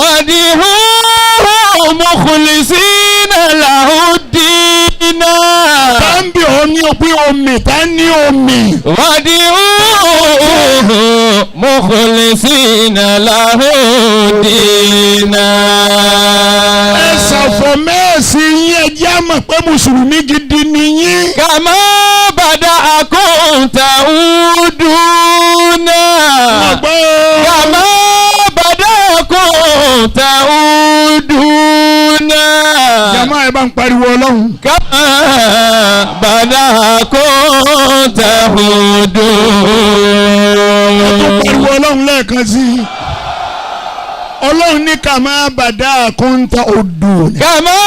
وادعوه مخلصين له الدين. Táǹbì omi òpin omi tá ní omi. وادعوه مخلصين له الدين. Ẹ ṣàfọ̀ mẹ́ẹ̀sì yín ẹ jẹ́ àmọ̀ pé mùsùlùmí gidi ni yín. كما بدأكم تعودون. كما بدأكم تعودون. Jàmá ẹ bá ń pariwo Ọlọ́run. كما بدأكم تعودون. Pariwo Ọlọ́run lẹ́ẹ̀kan sí i. Ọlọ́run ní kàmá bàdá àkóńtà odò. كما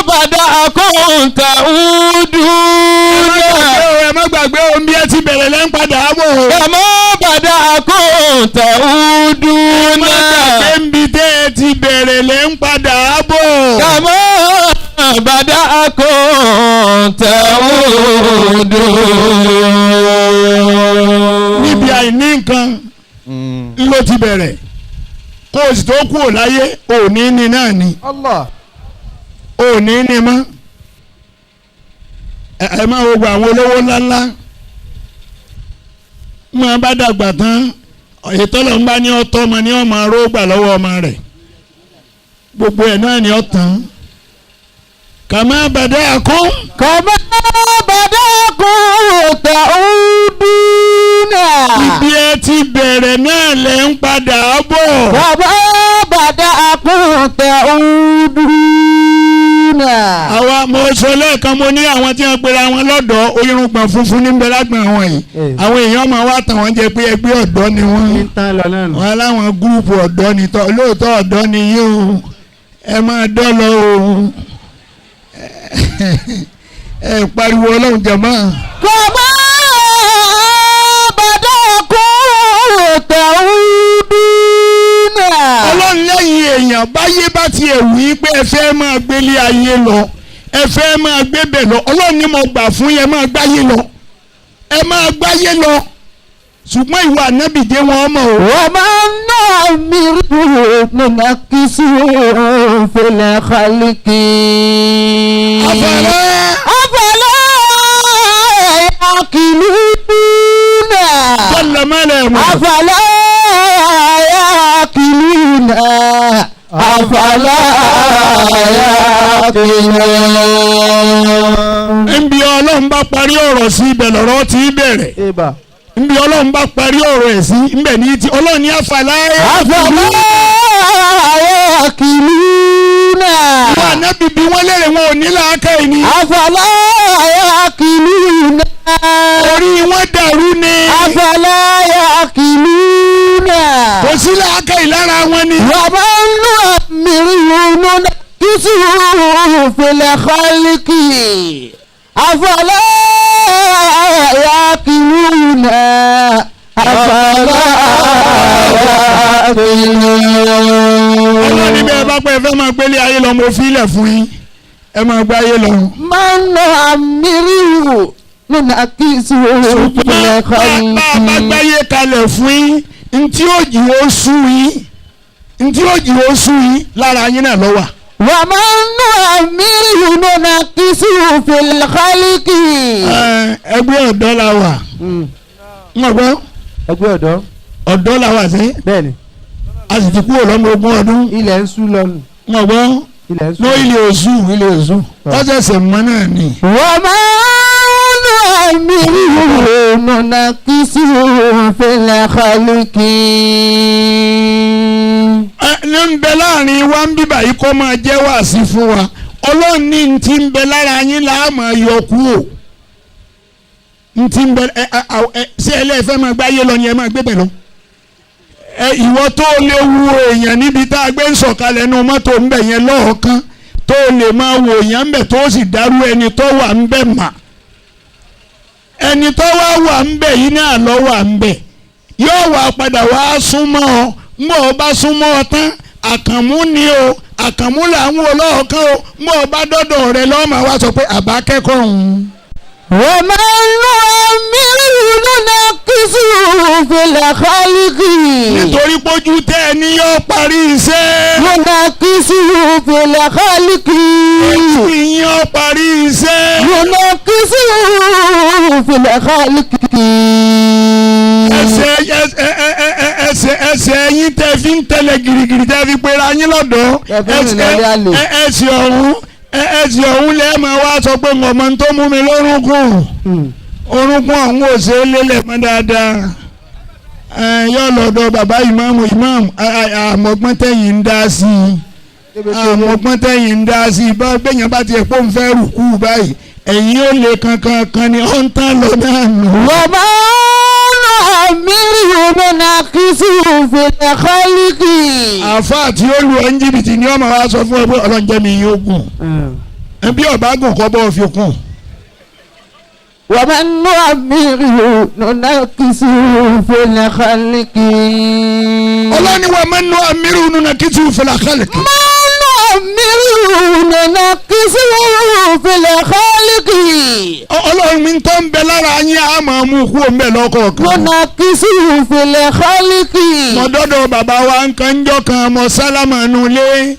بدأكم تعودون. Ẹ má gbàgbé omi ẹ ti bẹ̀rẹ̀ lẹ́ ń padà bọ̀. كما بدأكم تعودون. Ẹ má gbàgbé nbí tẹ́ ẹ ti bẹ̀rẹ̀ lẹ́ ń padà bọ̀. كما بدأكم تعودون. Níbi àìní nǹkan ló ti bẹ̀rẹ̀. Kó o sì tó kú ò láyé òní ni náà ni. Allah. Òní ni mọ́. Ẹ máa wo gba àwọn olówó ńláńlá. Máa bá dàgbà tán ètò ọlọ́run bá ní ọtọ́ ọmọ ní ọmọ arógbà lọ́wọ́ ọmọ rẹ̀. Gbogbo ẹ̀ náà ni ọ̀tàn. Kàmá bàdá àkún. كما بدأكم تعودون. Ibi ẹ ti bẹ̀rẹ̀ náà lẹ̀ ń padà bọ̀. كما بدأكم تعودون. Àwa mo sọ lẹ́ẹ̀kan mo ní àwọn tí wọ́n pera wọn lọ́dọ̀ oyinrùngbọ̀n funfun níbẹ̀ lágbọ̀n wọn yìí. Àwọn èèyàn máa wá tàn wọ́n jẹ pé ẹgbẹ́ ọ̀dọ́ ni wọ́n. Wọ́n aláwọn gúrùpù ọ̀dọ́ ni lóòótọ́ ọ̀dọ́ ni yín o. Ẹ máa dọ́ lọ o. Ẹ pariwo Ọlọ́run jàmá. كما بدأكم تعودون. Ọlọ́run lẹ́yìn èèyàn báyé bá tiẹ̀ wí pé ẹ fẹ́ máa gbélé ayé lọ ẹ fẹ́ máa gbé bẹ̀ lọ Ọlọ́run ni mo gbà fún yẹn máa gbáyé lọ ẹ máa gbáyé lọ ṣùgbọ́n ìwà ànábì jẹ́ wọn mọ̀ o. وما نعمره ننكسه في الخلق. أفلا يعقلون. جل ما لا يموت. أفلا يعقلون. أفلا يعقلون. Nbí Ọlọ́run bá parí ọ̀rọ̀ sí ibẹ̀ lọ́rọ̀ tí í bẹ̀rẹ̀. Nbí Ọlọ́run bá parí ọ̀rọ̀ ẹ̀ sí ibẹ̀ ní ti Ọlọ́run ní àfàlà أفلا يعقلون. ìwà ànábì bí wọ́n lérè wọn ò ní làákàyè ni. أفلا يعقلون. Orí wọn dàrú ni. أفلا يعقلون. Kò sí làákàyè lára wọn ni. ومن نعمره ننكسه في الخلق. أفلا يعقلون. أفلا يعقلون. Ọlọ́run níbẹ̀ bá pẹ́ fẹ́ máa gbélé ayé lọ mo fi ilẹ̀ fún yín ẹ máa gbé ayé lọ. من نعمره ننكسه في Bá a bá الخلق. gbáyé kalẹ̀ fún yín ntí òjì ó sú yín lára yín náà ló wà. ومن نعمره ننكسه في الخلق. Ẹgbẹ́ ọ̀dọ́ la wà. Wọ́n gbọ́ Ẹgbẹ́ ọ̀dọ́. ọ̀dọ́ la wà sí. Bẹ́ẹ̀ni. A sì ti kúrò lọ́mọ ogún ọdún. Ilẹ̀ ń sú lọ́nu. Wọ́n gbọ́ Ilẹ̀ ń sú. ló ilé oṣù ọ̀sẹ̀sẹ̀ mọ́ náà ni. ومن نعمره ننكسه في الخلق. Ní ń bẹ láàrin wa ń bíbà yìí kó máa jẹ́ wàásí fún wa Ọlọ́run ní ti ń bẹ lára yín là á máa yọ kúrò ntí ń bẹ ṣé ẹlẹ́fẹ́ máa gbáyé lọ ni ẹ máa gbé bẹ̀ lọ. Ìwọ tó lè wo èèyàn níbi tá a gbé ń sọ̀kalẹ̀ nu mọ́tò ń bẹ̀ yẹn lọ́ọ̀kan tó lè máa wo èèyàn ń bẹ̀ tó sì dárú ẹni tó wà ń bẹ̀ mà ẹni tó wà ń bẹ̀ yìí náà lọ́ wà ń bẹ̀ yóò wá padà wá súnmọ́ ọ mọ́ ọ bá súnmọ́ ọ tán àkànmú ni o àkànmú là ń wo lọ́ọ̀kan o mọ́ ọ bá dọ́dọ̀ rẹ lọ́ọ́ máa wá sọ pé àbá kẹ́kọ̀ọ́ òun. ومن نعمره ننكسه في الخلق. nítorí pójú tẹ́ ẹ ní yóò parí iṣẹ́. ننكسه ينقصه في الخلق ìyẹn ó parí iṣẹ́. ينقصه في الخلق ẹsẹ̀ yín tẹ́ fi ń tẹ̀lé girigiri tẹ́ fi pera yín lọ́dọ̀ ẹsẹ̀ ọ̀hún lẹ́ẹ̀ máa wá sọ pé ọmọ tó mú mi lórúnkún orúnkún ọ̀hún ò ṣe é lélẹ̀ mọ́ dáadáa yóò lọ́dọ̀ bàbá ìmáàmù àmọ́gbọ́n tẹ̀yìn ń dá sí i àmọ́gbọ́n tẹ̀yìn ń dá sí i bẹ́yàn bá tiẹ̀ pọ́ ń fẹ́ rùkú báyìí ẹ̀yìn ó lè kankan ni ó ń tán lọ náà nù. وما نعمره ننقصه في الخلق. àfáà tí ó lu ọ́ ń jìbìtì ni ọmọ wa sọ fún ẹ pé ọlọ́njẹ́ mi yóò gùn bí ọba gùn kọ́ bọ́ fi kún. وما نعمره ننقصه في الخلق. ọlọ́ni wa man nu'ammiruhu nunakkisuhu fil khalq. ننقصه في الخلق. ọlọ́run mi tó ń bẹ lára yín á máa mú kú òun bẹ̀ lọ́kọ̀ọ̀kan. ننقصه في الخلق. mo dọ́dọ̀ bàbá wa ń kan jọ́ kan mo sálámà nulẹ̀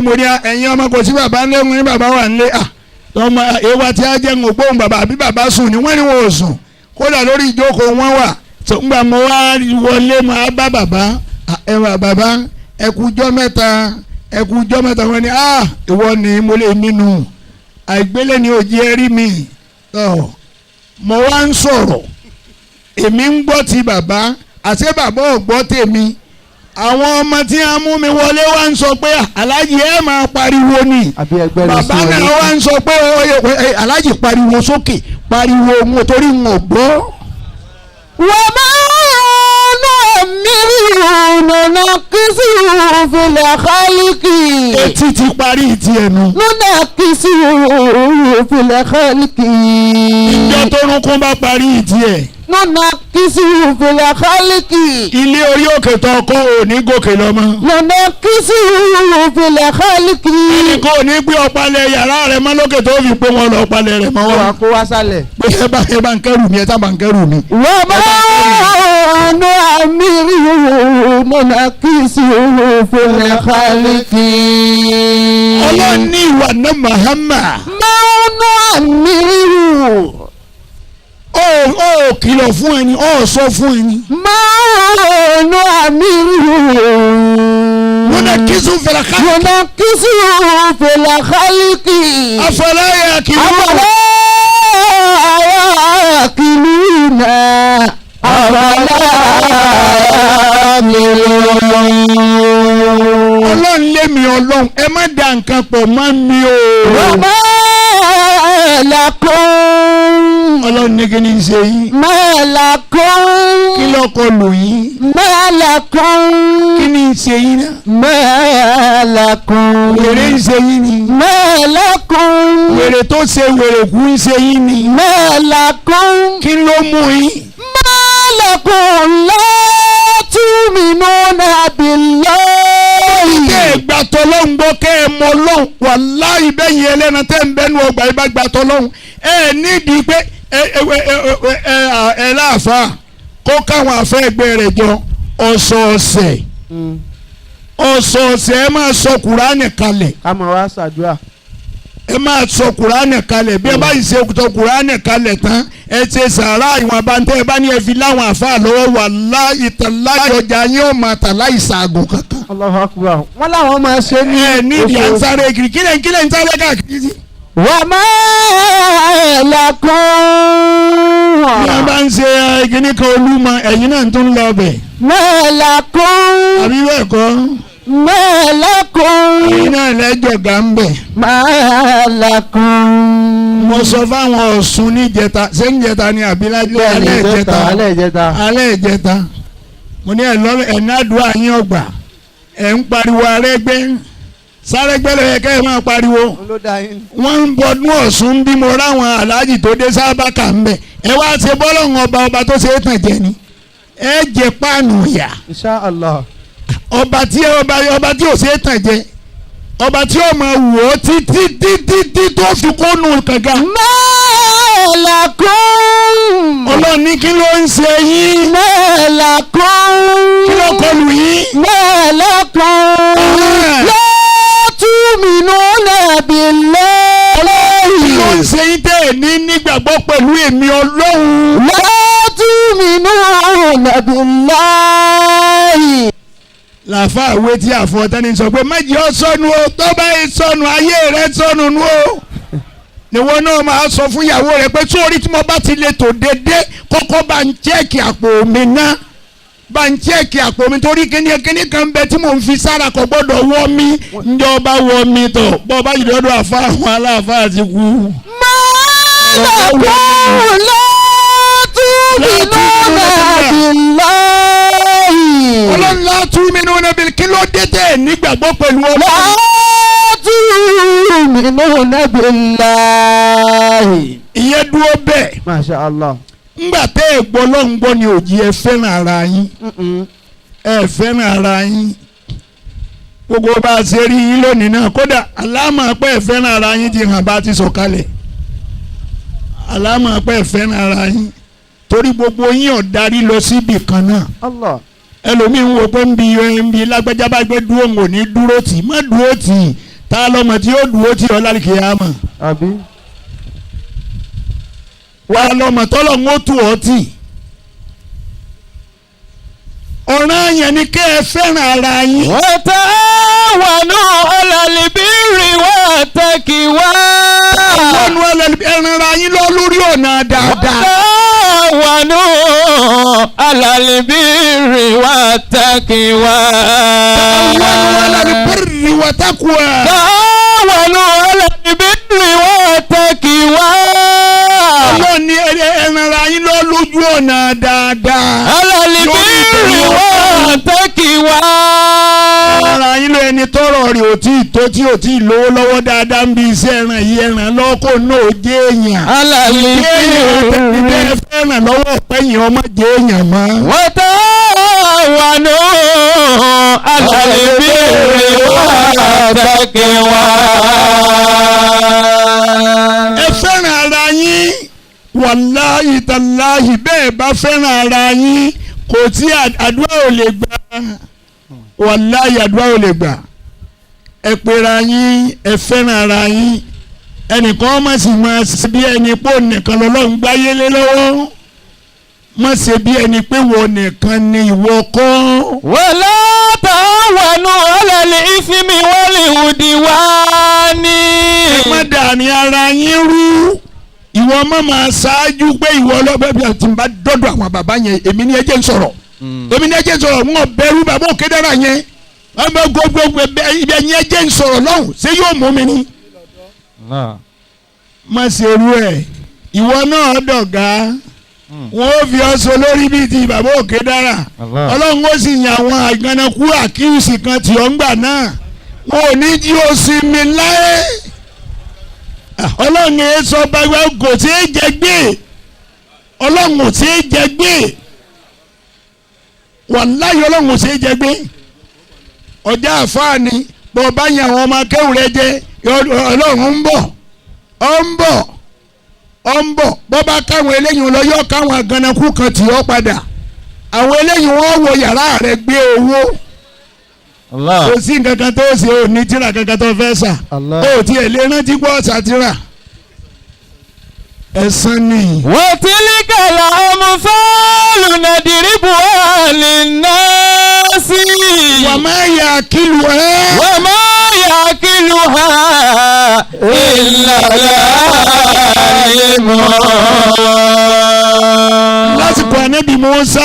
mo rí ẹ̀yin ọmọ kò sí bàbá ńlẹ̀ ń ní bàbá wà ńlẹ̀ tọmọ ewa tí a jẹ́ ń gbóhùn bàbá àbí bàbá sùn ni wọ́n ní wọn ò sùn kódà lórí ìjókòó wọn wà tó ń gbà mo wá wọlé mo á bá bàbá bàbá ẹkùjọ́ mẹ́ta wọn ni ìwọ ni mo lè nínú àìgbélé ni òjì ẹrí mi mo wá ń sọ̀rọ̀ èmi ń gbọ́ ti bàbá àti bàbá ò gbọ́ tèmi àwọn ọmọ tí a mú mi wọlé wá ń sọ pé aláàjì ẹ máa pariwo ni bàbá náà wá ń sọ pé aláàjì pariwo sókè pariwo mo torí ń gbọ́. wọ́n máa ń نعمره ننقصه في الخلق. etí ti parí tiẹ̀ nu. ننقصه في الخلق. ìjọ tó rúnkún bá parí tiẹ̀. ننقصه في الخلق. ilé orí òkè tó kọ́ ò ní gòkè lọ mọ́. ننقصه في الخلق. ẹnì kan ò ní gbé ọ̀pálẹ̀ yàrá rẹ̀ mọ́ lókè tó fi pé wọ́n lọ ọ̀pálẹ̀ rẹ̀ mọ́ wọn. wà kó wá sálẹ̀. pé ẹ bá ń kẹ́rù mi ẹ sábà ń kẹ́rù mi. wọ́n bá نعمره ننقصه في الخلق. ọlọ́run ní ìwà náà Muhammad. ما نعمره. ó kìlọ̀ fún ẹni ó sọ fún ẹni. ما نعمره ننقصه في الخلق. ننقصه في الخلق. أفلا يأكلون. يأكلون ọlọ́run lémi ọlọ́run ẹ má da nǹkan pọ̀ mọ́ mi o. وما لكم. ọlọ́run ní kí ni ń ṣe yín. ما لكم. kí lọ́kọ lù yín. ما لكم. kí ni ń ṣe yín náà. ما لكم. wèrè ń ṣe yín ni. ما لكم. wèrè tó ṣe wèrè kú ń ṣe yín ni. ما لكم. kí ló mú yín. ما لكم لا تؤمنون بالله. kẹ́ ẹ gbà tọ́lọ́hún gbọ́ kẹ́ ẹ mọ lọ́hún wàláhì bẹ́yìn ẹlẹ́nu tẹ́ ń bẹ́nu ọgbà yìí bá gbà tọ́lọ́hún ẹ nídìí pé ẹ láàfáà kó káwọn afẹ́ ẹgbẹ́ rẹ̀ jọ ọ̀sọ̀ọ̀sẹ̀ ẹ máa sọ kùránì kalẹ̀. ká mọ̀ wá ṣàdúrà. ẹ máa sọ kùránì kalẹ̀ bí ẹ bá yìí ṣe sọ kùránì kalẹ̀ tán ẹ ṣe sàárà ìwọ̀n abáńtẹ́ ẹ bá ní ẹ fi láwọn àfáà lọ́wọ́ wàláhì tàláhì ọjà yín ó máa tà láì ṣàgùn kankan. Allahu Akbar. wọ́n láwọn máa ṣe ní. ẹ nídìí à ń sáré kiri kílẹ̀ ń sáré káàkiri sí. وما لكم. bí wọ́n bá ń ṣe kíní kan Olúmọ ẹ̀yin náà tún lọ bẹ̀. ما لكم. àbí bẹ́ẹ̀ kọ́. ما لكم. ẹ̀yin náà lẹ́jọ̀ gà ń bẹ̀. ما لكم. mo sọ fáwọn Ọ̀ṣun níjẹta ṣé níjẹta ni àbílájú alẹ́ ìjẹta mo ní ẹ̀nàdúrà yín ọgbà ẹ̀ ń pariwo Arẹ́gbẹ́ Sárẹ́gbẹ́ lọ́yẹ kẹ́ ẹ̀ máa pariwo wọ́n ń bọdún Ọ̀ṣun bí mo ráwọn aláàjì tó dé sábàkà ń bẹ̀ ẹ wá ṣe bọ́lọ́hún ọba tó ṣe é tàn jẹ ni ẹ jẹ páànù ìyà Insha Allah. ọba tí ò ṣe é tàn jẹ ọba tí ó máa wò ó títí tó fi kónú kànga. ما لكم. ọlọ́run ní kí ló ń ṣe yín. ما لكم. kí ló kọlù yín. ما لكم. wí èmi Ọlọ́run. la tu'minuna billahi. làáfà àwé tí àfọ̀tẹ́ni sọ pé méjì ó sọnù o tó bá yẹ sọnù ayé rẹ sọnù nù o. níwọ náà máa sọ fún ìyàwó rẹ pé sórí tí mo bá ti lè tò dédé kọ́kọ́ bá ń chẹ́ẹ̀kì àpò mi ná bá ń chẹ́ẹ̀kì àpò mi torí kíní kan bẹ tí mò ń fi sára kò gbọ́dọ̀ wọ́ mi ǹjọ́ bá wọ́ mi tọ̀ bọ́ bá yìí lọ́dọ̀ àfa àwọn aláàfáà ti kú. malakum la tu'minuna billahi. ọlọ́run la tu'minuna bil kí ló dé tẹ̀ nígbàgbọ́ pẹ̀lú la tu'minuna billahi. ìyẹn dúró bẹ́ẹ̀. Masha Allah. ńgbà tẹ́ ẹ̀ gbọ́ lọ́n gbọ́ ni òjì ẹ fẹ́ràn ara yín ẹ fẹ́ràn ara yín gbogbo bá a ṣe rí yín lónìí náà kódà aláàmọ̀ pé ẹ fẹ́ràn ara yín ti hàn bá ti sọ̀kalẹ̀ aláàmọ̀ pé ẹ fẹ́ràn ara yín torí gbogbo yín ò darí lọ síbì kan náà Allah. ẹlòmíín wo pé ń bi lágbájá bá gbé dúró ń wò ní dúró tì má dúró tì tá lọ́mọ tí yóò dúró tì ọ́ lálùkìyámà Àbí. wà lọ́mọ tọ́lọ̀ ń ó tù ọ́ tì ọ̀ràn yẹn ni kẹ́ ẹ fẹ́ràn ara yín. wa ta'awanu 'alal birri wat-taqwa. wọnú ẹran ara yín lọ lórí ọ̀nà dáadáa. ta'awanu 'alal birri wat-taqwa. wọnú alal birri wat-taqwa. ta'awanu 'alal birri wat-taqwa. ọlọ́ni ẹran ara yín lọ lójú ọ̀nà dáadáa. 'alal birri wat-taqwa. ara yín lọ ẹni tọrọ rẹ̀ ò tí ì tó tí ò tí ì lówó lọ́wọ́ dáadáa ń bí iṣẹ́ ẹran yìí ẹran lọ́kọ̀ náà ó jẹ́ èèyàn. 'alal birri. ìdílé fẹ́ràn lọ́wọ́ pẹ́yìn ọmọ jẹ́ èèyàn mọ́. wa ta'awanu 'alal birri wat-taqwa. ẹ fẹ́ràn ara yín wàláhì tàláhì bẹ́ẹ̀ bá fẹ́ràn ara yín kò tí àdúrà ò lè gbà wàláhì àdúrà ò lè gbà ẹ pera yín ẹ fẹ́ràn ara yín ẹnìkan má sì máa ṣe bí ẹni pé òun nìkan lọ́lọ́run gbáyé lé lọ́wọ́ má ṣe bí ẹni pé wọ́n nìkan ni ìwọ kọ́. wala ta'awanu 'alal ithmi wal 'udwani. ẹ má dàní ara yín rú ìwọ má máa ṣáájú pé ìwọ ọlọ́bẹ̀ bí àti bá dọ́dọ̀ àwọn bàbá yẹn èmi ni ẹ jẹ́ ń sọ̀rọ̀ èmi ni ẹ jẹ́ ń sọ̀rọ̀ wọn bẹ̀rù bàbá òkè dára yẹn wọn bẹ gbogbo ibẹ̀ yẹn ẹ jẹ́ ń sọ̀rọ̀ lọ́hùn ṣé yóò mú mi ni. má ṣe rú ẹ ìwọ náà dọ̀gá wọn ò fi ọsọ lórí bíi ti bàbá òkè dára ọlọ́run ó sì yan àwọn àgbànakú àkíyèsí kan tí ó ń gbà náà wọn ò ní jí o sí mi láyé ọlọ́run ẹ sọ bàbá kò tí ì jẹ gbé ọlọ́run ò tí ì jẹ gbé wàláyé ọlọ́run ò tí ì jẹ gbé ọjà àfáàní bọ́ bá yan àwọn ọmọ akẹ́wù rẹ jẹ ọlọ́run ń bọ̀ ọ ń bọ̀ bọ́ bá káwọn eléyìí lọ yọ káwọn àgànnàkú kan tì ọ́ padà àwọn eléyìí wọ́n wọ yàrá rẹ̀ gbé owó kò sí nǹkan kan tó ṣe ò ní tíra kankan tó fẹ́ sà ó tiẹ̀ lè rántí gbọ́ sàtírà ẹ̀sán ni. wa tilka al-amthalu nadribuha lin-nasi. wa ma yaqiluha. wa ma yaqiluha illa al-alimun. lásìkò ànábì Mùsá.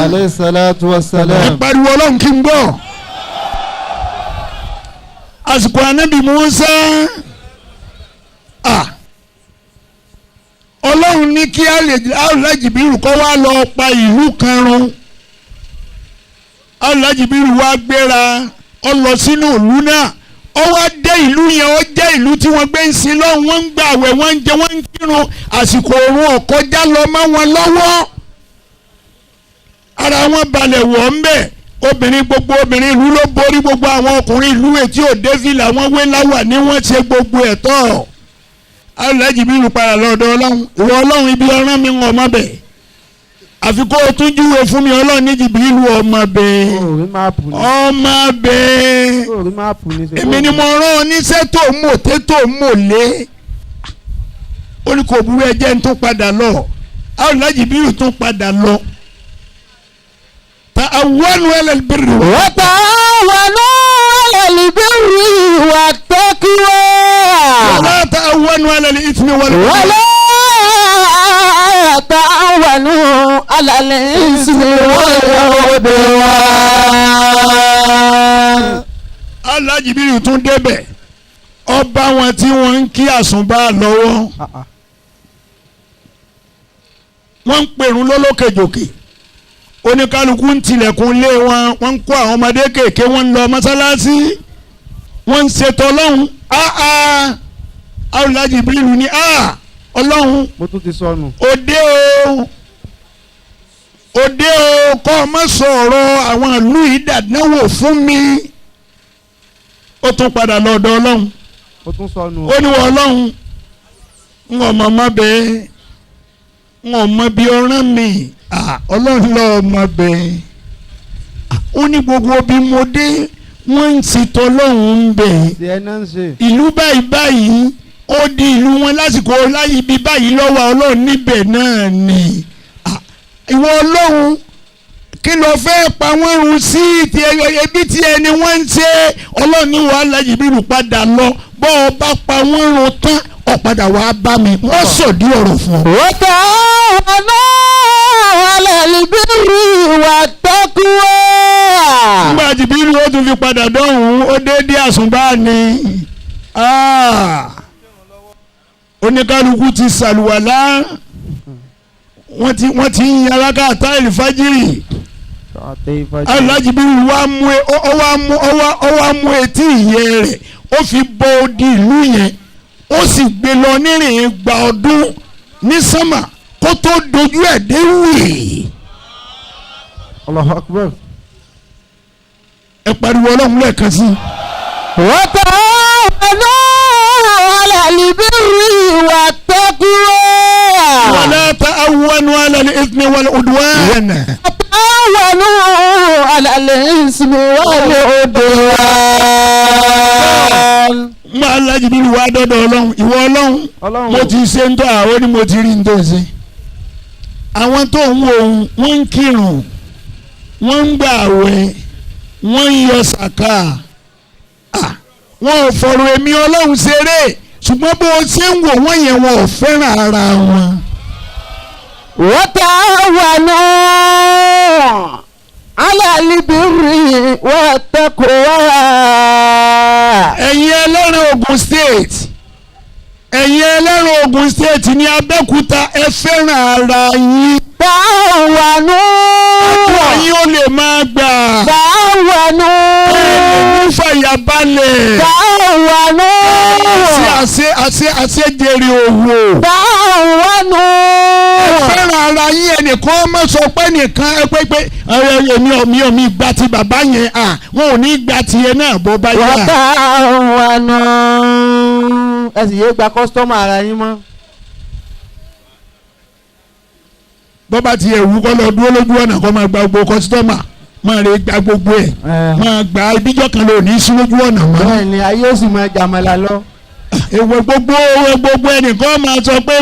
alayhi salatu wa salam. ẹ pariwo ọlọ́run kí n gbọ́. àsìkò ànábì Mùsá. ọlọ́run ní kí Al-Jibrilu kọ́ wá lọ pa ìlú kan run Al-Jibrilu wá gbéra ó lọ sínú ìlú náà ó wá dé ìlú yẹn ó jẹ́ ìlú tí wọ́n gbé ń sin lọ́hùn wọ́n ń gbààwẹ̀ wọ́n ń jẹ wọ́n ń kírun àsìkò òru ọ̀kọjá lọ mọ́ wọn lọ́wọ́ ara wọn balẹ̀ wọ̀ ń bẹ̀ obìnrin gbogbo obìnrin ìlú ló borí gbogbo àwọn ọkùnrin ìlú etí òde fìlà wọn wé láwà ní wọ́n ṣe gbogbo ẹ̀tọ́ Al-Jibrilu padà lọ́dọ̀ ọlọ́run ìwọ ọlọ́run ibi ọ̀ràn mi ń ọmọ bẹ̀ àfi kó o tún júwe fún mi ọlọ́run ní Jibrilu ọmọ bẹ̀ ọmọ bẹ̀ èmi ni mo rán oníṣẹ́ tó mọ̀ tẹ́ tó mọ̀ lé ó ní kò burú ẹjẹ́ ń tún padà lọ Aláàjì Bírù tún padà lọ. ta'awanu 'ala al-birri wa ta'awanu 'ala al-birri wat-taqwa wa la ta'awanu 'ala al-ithmi wal-'udwan. wa la ta'awanu 'ala al-ithmi wal-'udwan. Aláàjì Bírù tún débẹ̀ ọba wọn tí wọ́n ń kí àsùnbà lọ́wọ́ wọ́n ń pèrún lólókèjòkè oníkálukú ń tilẹ̀kùn lé wọn wọ́n ń kó àwọn ọmọdé kéèké wọ́n ń lọ mọ́sálásí wọ́n ń ṣètò ọlọ́run Aláàjì Bírù ní ọlọ́run mo tún ti sọnù. òde o kọ́ ọ má sọ̀rọ̀ àwọn ìlú ìdádánwò fún mi ó tún padà lọ́dọ̀ ọlọ́run mo tún sọnù. ó ní wọ́n ọlọ́run ń ọmọ ọmọ bẹ́ẹ̀ ń ọmọ bí ọ̀ràn mi ọlọ́run lọ́ọ́ ọmọ bẹ́ẹ̀ ó ní gbogbo bí mo dé wọ́n ń ṣètò ọlọ́run ń bẹ̀ ṣe ẹ náà ń ṣe. ìlú báyìí ó di ìlú wọn lásìkò láyé ibi báyìí lọ́wọ́ ọlọ́run níbẹ̀ náà ni ìwọ ọlọ́run kí ló fẹ́ pa wọ́n run sí ti ebi tí ẹni wọ́n ń ṣe ọlọ́run ní wàhálà Aláàjì Bírù padà lọ bọ́ ọ bá pa wọ́n run tán ọ̀padà wàá bá mi wọ́n sọ̀dí ọ̀rọ̀ fún ọ. wa ta'awanu 'ala al-birri wat-taqwa. nígbà tí Bírù ó tún fi padà dọ́hùn ó déédéé àsùnbà ni oníkálukú ti sàlùwàlá wọ́n ti ń yàrá káàtá ìfájìrì. Aláàjì Bírù wá mú etí ìyẹ́ rẹ̀ ó fi bọ odi ìlú yẹn ó sì gbé lọ nírìn gba ọdún ní sánmà kó tó dojú ẹ̀ dé wì. Allahu Akbar. ẹ pariwo ọlọ́run lẹ́ẹ̀kan sí. wa ta'awanu 'ala al-birri wat-taqwa. wa la ta'awanu 'ala al-ithmi wal-'udwan. ta'awanu 'ala al-ithmi wal-'udwan. Má Aláàjì Bírù wá dọ́dọ̀ ọlọ́run ìwọ ọlọ́run mo ti ṣe ń tọ́ àwọn ni mo ti rí ń tó ṣe. àwọn tó ń wo wọ́n ń kírun wọ́n ń gbààwẹ̀ wọ́n ń yọ sàká wọn ò fọ̀rọ̀ èmi ọlọ́run ṣeré ṣùgbọ́n bó ṣe ń wò wọ́n yẹn wọn ò fẹ́ràn ara wọn. wa ta'awanu 'ala al-birri wat-taqwa. ẹ̀yin ẹlẹ́rìn Ògùn state ní Abẹ́òkúta ẹ fẹ́ràn ara yín. ta'awanu. àdúrà yín ó lè máa gbà. ta'awanu. ẹ̀yin fàyàbalẹ̀. ta'awanu. àṣejèrè òwò. ta'awanu. ẹ fẹ́ràn ara yín ẹnìkan má sọ pé nìkan ẹ pé èmi gba ti bàbá yẹn wọn ò ní gba tiẹ̀ náà bó bá yá. wa ta'awanu. ẹ sì yé gba kọ́sítọ́mù ara yín mọ́. bọ́bá ti ẹ̀wù kọ́ lọ dúró lójú ọ̀nà kọ́ máa gba gbogbo kọ́sítọ́mà máa rè gba gbogbo ẹ̀ máa gba ibíjọ́ kan ló ní sí lójú ọ̀nà mọ́. bẹ́ẹ̀ ni ayé ó sì máa jàmàlà lọ. èwe gbogbo ẹnìkan máa sọ pé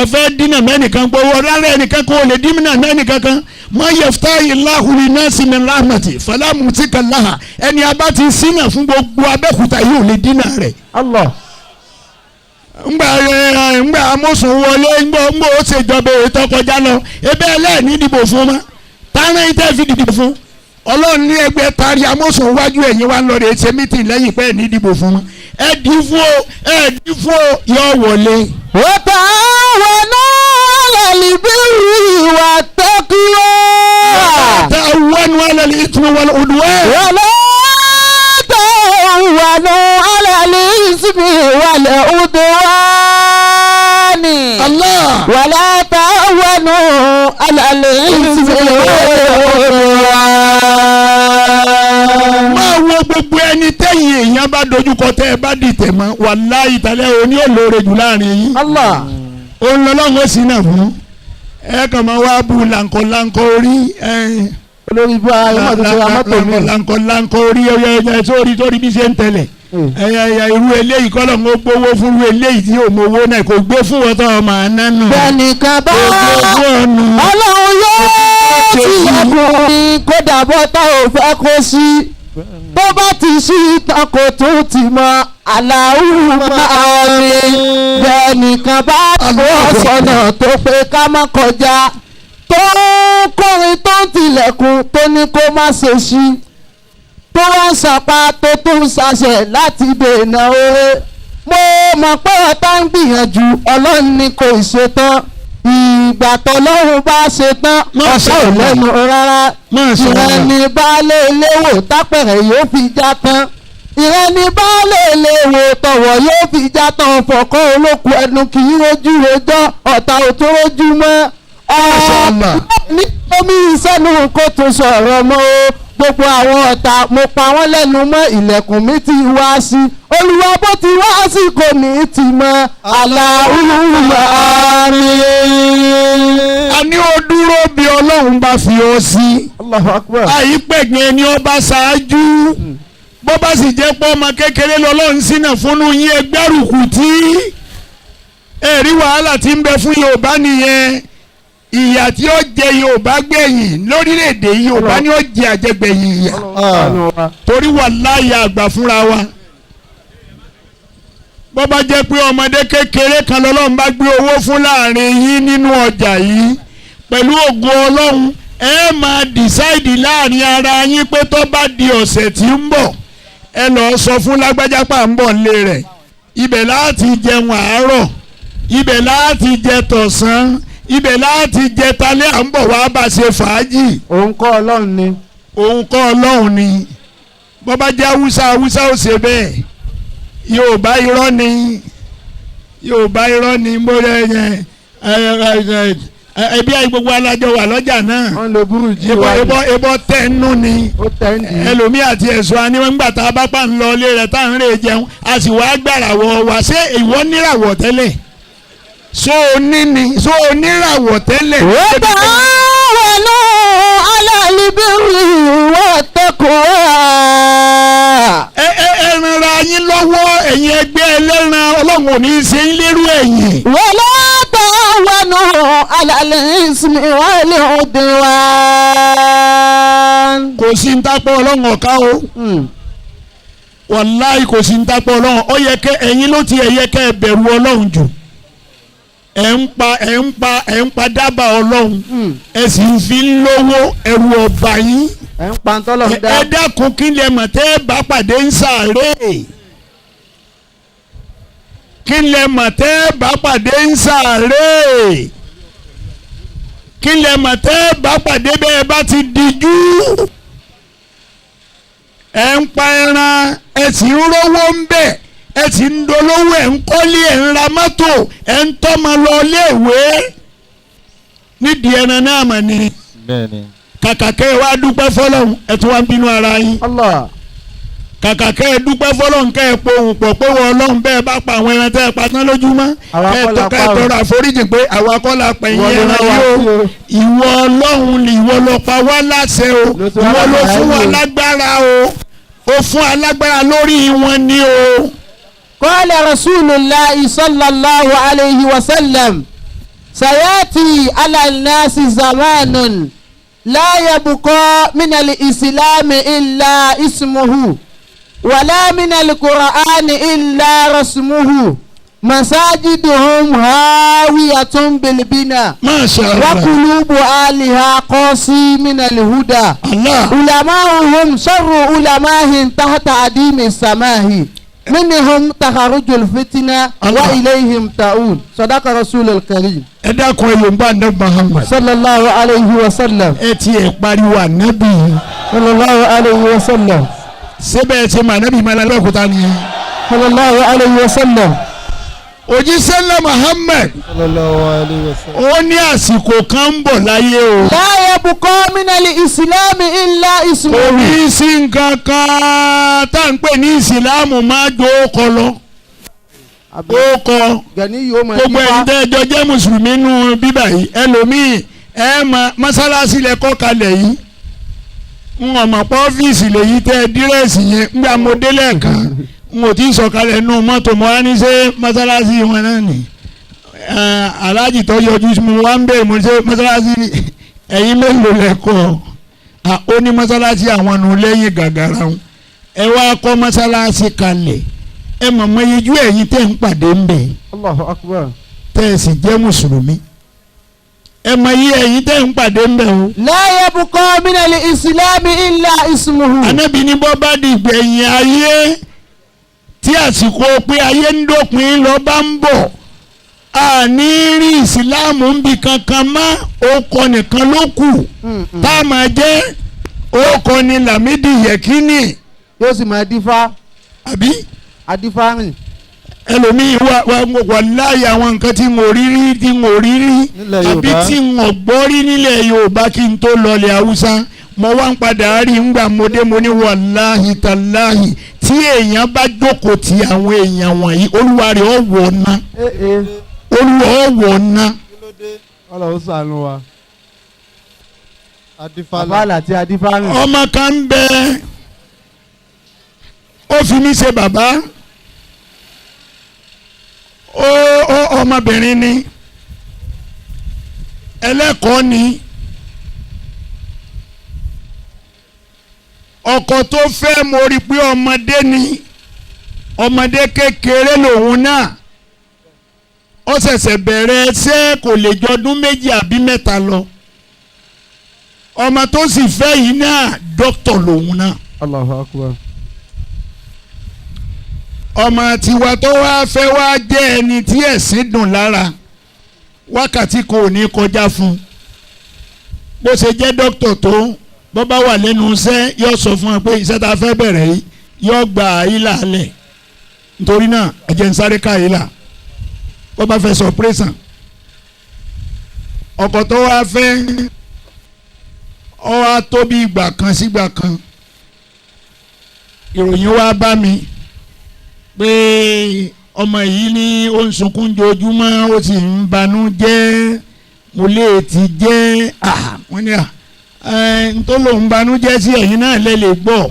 ọ̀fẹ́ dínà mẹ́nìkan gbowó rárá ẹnìkan kò lè dínà mẹ́nìkan kan má yaftahi Allahu linnasi min rahmati fala mumsika laha ẹni abá ti sínà fún gbogbo Abẹ́òkúta yóò lè dínà rẹ̀. Allah. ngbà amósùn wọlé ngbà ó ṣèjọba ètò kọjá lọ ebe ẹlẹ́ẹ̀ni dìbò fún ma tánà yìí tẹ́ fi dìbò fún ọlọ́run ní ẹgbẹ́ tari amósùn wájú ẹ̀yìn wa ń lọ rẹ̀ ṣe mítìn lẹ́yìn pé ẹ̀ní dìbò fún ma ẹ dì fún o yọ wọlé. wa ta'awanu 'ala al-birri wat-taqwa. ta'awanu 'ala al-ithmi wal-'udwan. wa la ta'awanu 'ala al-ithmi wal-'udwan. Allah. wa la ta'awanu 'ala al-ithmi wal-'udwan. máa wo gbogbo ẹni tẹ́yìn èèyàn bá dojúkọ tẹ́ ẹ bá dìtẹ̀ mọ́ wàláhì tálẹ́ òní olóore jù láàrin yín. Allah. òun lọ́lọ́run ó sì náà fún ẹ kàn máa wá bú làǹkọ̀ orí olórí ibú ayé mọ́tò tó ra mọ́tò mi. làǹkọ̀ orí sórí bí ṣe ń tẹ̀lẹ̀ ẹ̀yà irú eléyìí kọ́ lọ́n kó gbowó fún irú eléyìí tí yóò mọ owó náà kò gbé fún wọn tó ọmọ àná nù. bẹ́ẹ̀nìkan bá ọlọ́run yóò tilẹ̀kùn kó dàbọ̀ tá ò fẹ́ kó sí tó bá ti ṣí tán kò tún ti mọ aláwùú máa rí bẹ́ẹ̀nìkan bá àwọn sọ̀nà tó pé ká má kọjá tó kọrin tó ń tilẹ̀kùn tó ní kó má ṣe ṣí tó wọ́n ṣàpá tó tún ṣàṣẹ láti dènà oore mo mọ̀ pé ọ̀tá ń gbìyànjú ọlọ́run ní kò ṣetán ìgbà tọ́lọ́run bá ṣetán ọ̀ṣọ́ ò lẹ́nu rárá ìrẹ́ ni baálé iléwò tápẹ̀rẹ̀ yóò fi já tán ìrẹ́ ni baálé iléwò tọ̀wọ̀ yóò fi já tán fọ̀kọ́ olókùn ẹnu kì í rojú rojọ́ ọ̀tá ò tó rojú mọ́ ní omi ìsẹ́nu kó tó sọ̀rọ̀ mọ́ o gbogbo àwọn ọ̀tá mo pa wọ́n lẹ́nu mọ́ ilẹ̀kùn mi ti wá sí olúwa bó ti wá sí kò ní ti mọ́ aláhùnmá rí. a ní ó dúró bí ọlọ́run bá fi ọ sí. Allahu Akbar. àyípẹ̀gbẹ́ ni ọba ṣáájú bó bá sì jẹ́ pé ọmọ kékeré lọ́lọ́run sínà fúnnú yín ẹgbẹ́rùkù tí ẹ̀rí wàhálà tí ń bẹ fún Yorùbá nìyẹn ìyà tí ó jẹ Yorùbá gbẹ̀yìn lórílẹ̀‐èdè Yorùbá ni ó jẹ àjẹgbẹ̀yìn ìyà torí wàláhì àgbà fúnra wa bó bá jẹ́ pé ọmọdé kékeré kan lọ́lọ́run bá gbé owó fún láàrin yín nínú ọjà yìí pẹ̀lú ògo Ọlọ́run ẹ máa dìsáìdì láàrin ara yín pé tó bá di ọ̀sẹ̀ tí ń bọ̀ ẹ lọ́ọ́ sọ fún lágbájá pà ń bọ̀ nílé rẹ̀ ibẹ̀ láti jẹun àárọ̀ ibẹ̀ láti jẹ tọ̀sán ibẹ̀ láti jẹ talẹ́ à ń bọ̀ wá bá ṣe fàájì. òun kọ́ ọlọ́run ni. òun kọ́ ọlọ́run ni bó bá jẹ́ Haúsá ó ṣe bẹ́ẹ̀ Yorùbá irọ́ ni Yorùbá irọ́ ni mo rẹ yẹn ẹbí ayé gbogbo alájọ wà lọ́jà náà. wọ́n lo burújí wa ni. ebọ tẹ́nu ni ó tẹ́ ń di. ẹlòmíì àti ẹ̀sọ́ aníwọ̀ngbà tá a bá pa ń lọ ilé rẹ̀ tá à ń rè jẹun a sì wá gbàràwọ̀ wá ṣé ìwọ níràwọ̀ tẹ́lẹ̀ so oníràwọ̀ tẹ́lẹ̀. ó bá wà lọ alálìbẹ̀rù wọ́n tẹ́kọ̀ọ́. ẹ ranra yín lọ́wọ́ ẹ̀yin ẹgbẹ́ ẹlẹ́ran Ọlọ́run ò ní í ṣe ń lérú ẹ̀yìn. wọ́n lọ bá wà lọ alálẹ̀ ìsinmi wọ́n lè ọdún wa. kò sí ń tápọ̀ Ọlọ́run ọ̀ká o wàláì kò sí ń tápọ̀ Ọlọ́run ó yẹ kẹ́ ẹ̀yin ló ti yẹ kẹ́ ẹ bẹ̀rù Ọlọ́run jù. ẹ̀ ń pa dábàá Ọlọ́run ẹ sì ń fi lówó ẹrù ọba yín ẹ̀ ń pa ntọ́lọ́run dá. ẹ dákun kí lè mọ̀ tẹ́ ẹ bá pàdé ń sàárè kí lè mọ̀ tẹ́ ẹ bá pàdé ń sàárè kí lè mọ̀ tẹ́ ẹ bá pàdé bẹ́ẹ̀ bá ti dijú ẹ ń pa ẹran ẹ sì ń rówó ń bẹ̀ ẹ sì ń dolówó ẹ̀ ń kọ́lé ẹ̀ ń ra mọ́tò ẹ̀ ń tọ́mọ lọ léèwé nídìí ẹran náà mà ní. kàkà kẹ́ ẹ wá dúpẹ́ fọlọ́hún ẹ tún wá ń bínú ara yín. Allah. kàkà kẹ́ ẹ dúpẹ́ fọlọ́hún kẹ́ ẹ pohùn pọ̀ pé wọ́n Ọlọ́run bẹ́ẹ̀ bá pa àwọn ẹran tẹ́ ẹ pa tán lójúmọ́. kẹ́ ẹ tọrọ àforíjì pé àwa kọ́ la pẹ̀yìn ẹran yìí o ìwọ Ọlọ́run ni ìwọ ló pa wá láṣẹ o ìwọ ló fún wa lágbára o ó fún alágbára lórí wọn ni o. قال رسول الله صلى الله عليه وسلم سيأتي على الناس زمان لا يبقى من الإسلام إلا اسمه ولا من القرآن إلا رسمه مساجدهم هاوية بالبناء ما شاء الله وقلوب أهلها قاسي من الهدى علماؤهم شر علماء تحت عديم السماء منهم تخرج الفتنة وإليهم تؤول صدق رسول الكريم. ẹ dákun ẹ yóò bá anabi Muhammad. sallallahu alayhi wa sallam. ẹ ti ẹ pariwo anabi. sallallahu alayhi wa sallam. sẹ́bẹ̀ ẹ ti mọ anabi mọ alábẹ́òkúta ni. sallallahu alayhi wa sallam. òjíṣẹ́ ńlá Muhammad. sallallahu alayhi wa sallam. ó ní àsìkò kan ń bọ̀ láyé o. la yabqa minal ìsìlámù illa ismuhu. orí sí nǹkan kan tá à ń pè ní ìsìlámù máa jó kọ lọ. ó kọ gbogbo ẹni tẹ́ ẹjọ́ jẹ́ mùsùlùmí nù bíbà yìí ẹlòmíì ẹ mọ́sálásí lẹ kọ́ kalẹ̀ yìí ń ọmọ pọ́ ọ́fíìsì lèyí tẹ́ dírẹ́sì yẹn ńgbà mo délẹ̀ kan n ò tí ì sọ̀kalẹ̀ nù mọ́tò mọ́ á ní ṣe mọ́sálásí wọn náà nì aláàjì tó yọjú sí mi wá ń bèèrè mo ṣe mọ́sálásí ẹ̀yin mélòó lẹ́kọ̀ọ́ ó ní mọ́sálásí àwọn nù lẹ́yìn gàgàrà wọn ẹ wá kọ́ mọ́sálásí kalẹ̀ ẹ mọ̀ mọ́ iyejú ẹ̀yin tẹ́ ń pàdé ń bẹ̀ Allahu Akbar. tẹ́ ẹ sì jẹ́ mùsùlùmí ẹ mọ̀ iye ẹ̀yin tẹ́ ń pàdé ń bẹ̀ o. la yabqa minal islami illa ismuhu. Ànábì ní bọ́ bá di gbẹ̀yìn ayé tí àsìkò pé ayé ń dópin lọ bá ń bọ̀ a ní rí ìsìláàmù ń bi kankan mọ́ ọkọ nìkan ló kù tá a máa jẹ́ ọkọ ni Lámídì Yẹ̀kínì yóò sì máa dífá àbí adífárìn. ẹlòmíì wà láàyè àwọn nǹkan tí mo rí rí tí mo rí rí Nílẹ̀ àbí Yorùbá. tí mo gbọ́ rí nílẹ̀ Yorùbá kí n tó lọlẹ̀ Haúsá mo wá ń padà rí ngbà mo dé mo ní wàláhì tàláhì tí èèyàn bá jókòó ti àwọn èèyàn wọ̀nyí olúwa rẹ̀ ó wọ̀ ná olúwa ó wọ̀ ná. Ọlọ́run ṣàánú wa. Adífálà. àbálà àti adífárìn. ọmọ kan ń bẹ ó fi mí ṣe bàbá ó ọmọbìnrin ni ẹlẹ́kọ̀ọ́ ni ọkọ tó fẹ́ mo rí pé ọmọdé ni ọmọdé kékeré lòun náà ó ṣẹ̀ṣẹ̀ bẹ̀rẹ̀ ṣé kò lè jọdún méjì àbí mẹ́ta lọ ọmọ tó sì fẹ́ yìí náà dókítà lòun náà Allahu Akbar. ọmọ tiwa tó wá fẹ́ wá jẹ́ ẹni tí ẹ̀sìn dùn lára wákàtí kò ní kọjá fún bó ṣe jẹ́ dókítà tó bó bá wà lẹ́nu iṣẹ́ yóò sọ fún wa pé iṣẹ́ tá a fẹ́ bẹ̀rẹ̀ yìí yóò gba àyílà lẹ̀ nítorí náà ẹ̀jẹ̀ ń sáré ká àyílà bó bá fẹ́ sọ pírẹ́sàn ọkọ tó wá fẹ́ ọ wá tó bí ìgbà kan sígbà kan ìròyìn wá bá mi pé ọmọ yìí ní ó ń sunkún jojúmọ́ ó sì ń banú jẹ́ mo lè ti jẹ́ wọ́n ní n tó lòun banú jẹ́ sí ẹ̀yin náà lè lè gbọ́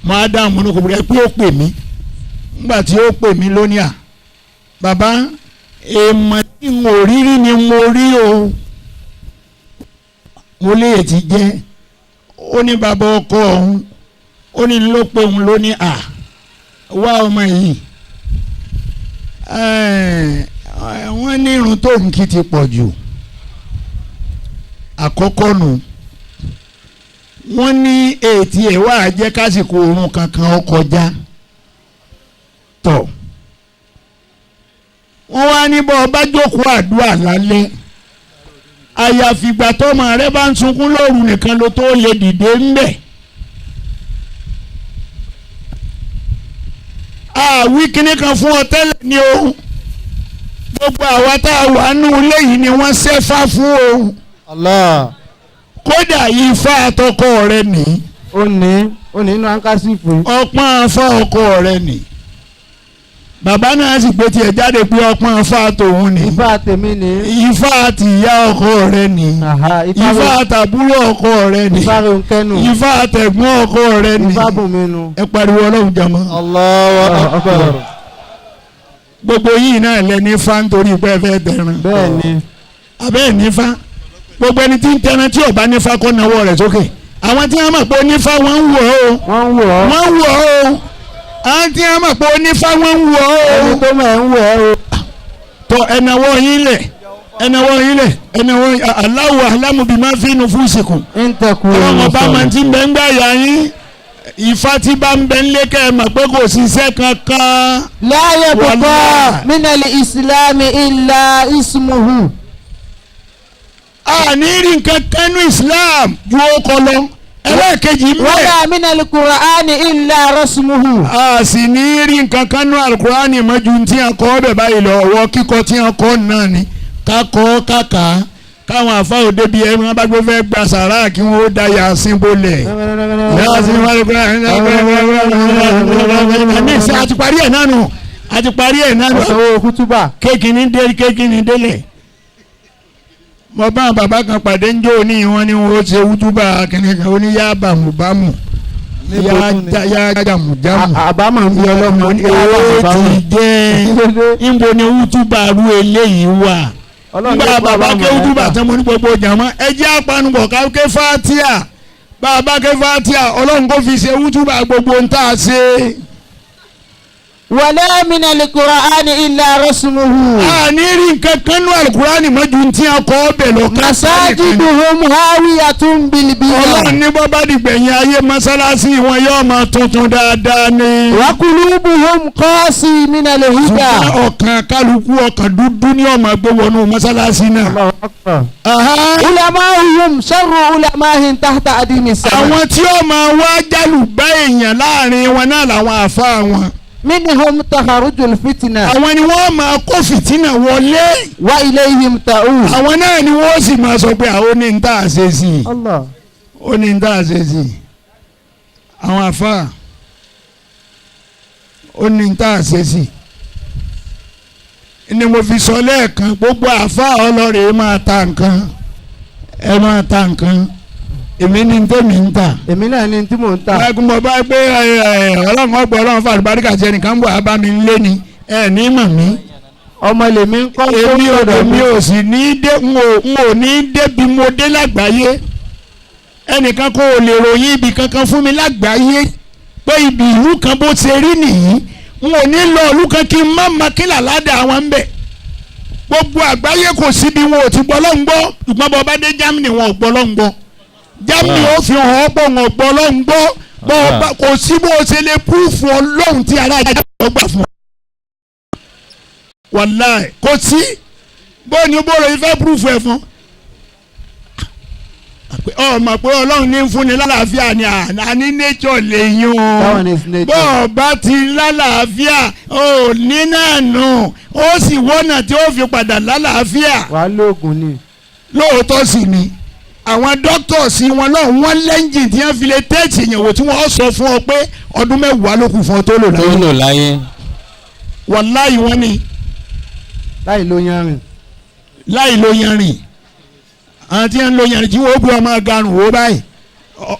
máa dá àwọn ọmọ rẹ pé ó pè mí nígbà tí ó pè mí lónìí bàbá èèmọ̀ tí mo rí rí ni mo rí o mo lè ti jẹ́ ó ní bàbá ọkọ ọ̀hún ó ní ló pé òun lónìí wá ọmọ yìí wọ́n ní irun tó ń kí ti pọ̀ jù àkọ́kọ́ nù wọ́n ní ètí ẹ̀ wá jẹ́ kásìkò oorun kankan ó kọjá tọ̀ wọ́n wá ní bọ́ ọba jókòó àdúrà lálẹ́ àyàfìgbà tọ́mọ rẹ bá ń sunkún lóru nìkan ló tó lè dìde ńbẹ̀. àwí kíní kan fún ọ tẹ́lẹ̀ ni o gbogbo àwa tá a wà nù léyìí ni wọ́n ṣẹ́fà fún o. Allah. kódà ifá àtọkọ rẹ nì. ó ní inú ankásífù. ọpọ́n afá ọkọ rẹ nì. bàbá náà sì gbé tiẹ̀ jáde pé ọpọ́n afá tòun nì. ifá tèmi ni. ifá àtìyá ọkọ rẹ nì. ifá àtàbúrò ọkọ rẹ nì. ifá ronkẹ́nu. ifá àtẹ̀gbọ́n ọkọ rẹ nì. ifá bùnmínú. ẹ pariwo ọlọ́run jàmọ́. Allahu Akbar. gbogbo yìí náà lẹ ní fa nítorí pé ẹ fẹ́ tẹran. bẹ́ẹ̀ ni. abẹ́ẹ̀ nífa gbogbo ẹni tí ń tẹran tí ò bá nífa kó nawọ́ rẹ̀ sókè àwọn tí wọ́n mọ̀ pé onífa wọ́n ń wọ̀ ọ́ wọ́n ń wọ̀ ọ́. wọ́n ń wọ̀ ọ́ àwọn tí wọ́n mọ̀ pé onífa wọ́n ń wọ̀ ọ́ ẹni tó mọ̀ ẹ́ ń wọ̀ ọ́. tọ ẹnàwọ́ yín lẹ̀ ẹnàwọ́ yín lẹ̀ ẹnàwọ́ Allahu a'lamu bima fi nufusikum ń tẹkùn ọlọ́run ọba máa ti ń bẹ ń gbà yà yín ìfá tí bá ń bẹ ń lé kẹ́ ẹ mọ̀ pé kò ṣiṣẹ́ kankan. la yabqa minal islami illa ismuhu. a ní rí nǹkan kan ní Islam ju ọkọ lọ ẹlẹ́ẹ̀kejì mẹ́ẹ̀. wala minal qur'ani illa rasmuhu. a sì ní rí nǹkan kan ní alukurani mọ́jú tí a kọ́ bẹ̀ báyìí lọ ọwọ́ kíkọ́ tí a kọ́ náà ni kakọ́ kàkà káwọn àfáà débi ẹ̀ wọ́n bá gbé fẹ́ gba sàrà kí wọ́n ó da yasin bolẹ̀. yasin wọ́n ní ìsẹ́ àti parí ẹ̀ náà nù àti parí ẹ̀ náà nù. ọ̀sán kútúbà. kéèkì ní délẹ̀. mo bá bàbá kan pàdé ńjọ́ ní wọn ni wọn ó ṣe wútúbà kìnìkan oníyá bàmùbámù yá jàmùjàmù àbámọ̀ ń bí ọlọ́mọ ní owó ti jẹ́ níbo ni wútúbà rú eléyìí wà nígbà bàbá ké wútúbà tán mo ní gbogbo jàmọ́ ẹ jẹ́ apanubọ̀ ká ké fátíà bàbá ké fátíà ọlọ́run kò fi ṣe wútúbà gbogbo ń tà ṣe. wala min al-Qur'ani illa rasmuhu. a ní rí nǹkan kan ní alukurani mọ́jú tí a kọ́ bẹ̀ lọ. masajiduhum hawiyatun bil bina. ọlọ́run ní bọ́ bá dìgbẹ̀yìn ayé mọ́sálásí wọn yóò máa tuntun dáadáa ni. wa qulubuhum qasi min al-huda. ṣùgbọ́n ọkàn kálukú ọkàn dúdú ní ọmọ gbé wọnú mọ́sálásí náà. ulama'uhum sharru ulama'in tahta adimi sama. àwọn tí ó máa wá jálù bá èèyàn láàrin wọn náà làwọn àfa wọn. minhum takharujul fitna. àwọn ni wọ́n máa kó fìtínà wọlé. wa ilayhim ta'ud. àwọn náà ni wọ́n sì máa sọ pé àwọn ní ń tà ṣe sí i. Allah. ó ní ń tà ṣe sí i. àwọn àfa ó ní ń tà ṣe sí i. ni mo fi sọ lẹ́ẹ̀kan gbogbo àfa ọlọ́rẹ̀ máa ta nǹkan ẹ máa ta nǹkan èmi ní tèmi ń tà. èmi náà ní tí mò ń tà. ẹkún mo bá gbé ọlọ́run ọgbọ́n ọlọ́run fún àlùbáríkà jẹ nìkan bọ̀ abá mi lé ni ẹ ní mọ̀ mí. ọmọ lèmi ń kọ́ tó èmi sọ̀rọ̀ mi. ò sì ní dé n ò ní débi mo dé lágbàáyé ẹnìkan kò lè ròyìn ibì kankan fún mi lágbàáyé pé ibi ìlú kan bó ṣe rí nìyí n ò ní lọ ìlú kan kí n má ma kí làládà àwọn ń bẹ̀ gbogbo àgbáyé kò síbi wọn ò ti gbọ́ lọ́n gbọ́ ṣùgbọ́n bọ́ bá dé Germany wọn ò gbọ́ lọ́n gbọ́ Germany ó fi hàn ọ́ pọ̀ wọn gbọ́ lọ́n gbọ́ kò sí bó ṣe lè púrúfù ọlọ́run tí ara ìjà gbà fún ọ. wàláì kò sí bóyá ní bóyá ìfẹ́ púrúfù ẹ̀ fún ọmọ pé ọlọ́run ní fúnni lálàáfíà ni àní nature lè yún o bọ́ọ̀ bá ti lálàáfíà ò ní náà nù ó sì wọ́nà tí ó fi padà lálàáfíà. wàá lóògùn ni. lóòótọ́ sì ni àwọn doctors wọn náà wọ́n lẹ́ńjìn tí wọ́n fi lè tẹ́ẹ̀tì ìyẹ̀wò tí wọ́n sọ fún ọ pé ọdún mẹ́wàá ló kù fún ọ tó lò láyé. wàláì wọ́n ni. láì ló yanrìn. láì ló yanrìn àwọn tí ń lo yẹn tí wọ́n gbé ọmọ garùn wó báyìí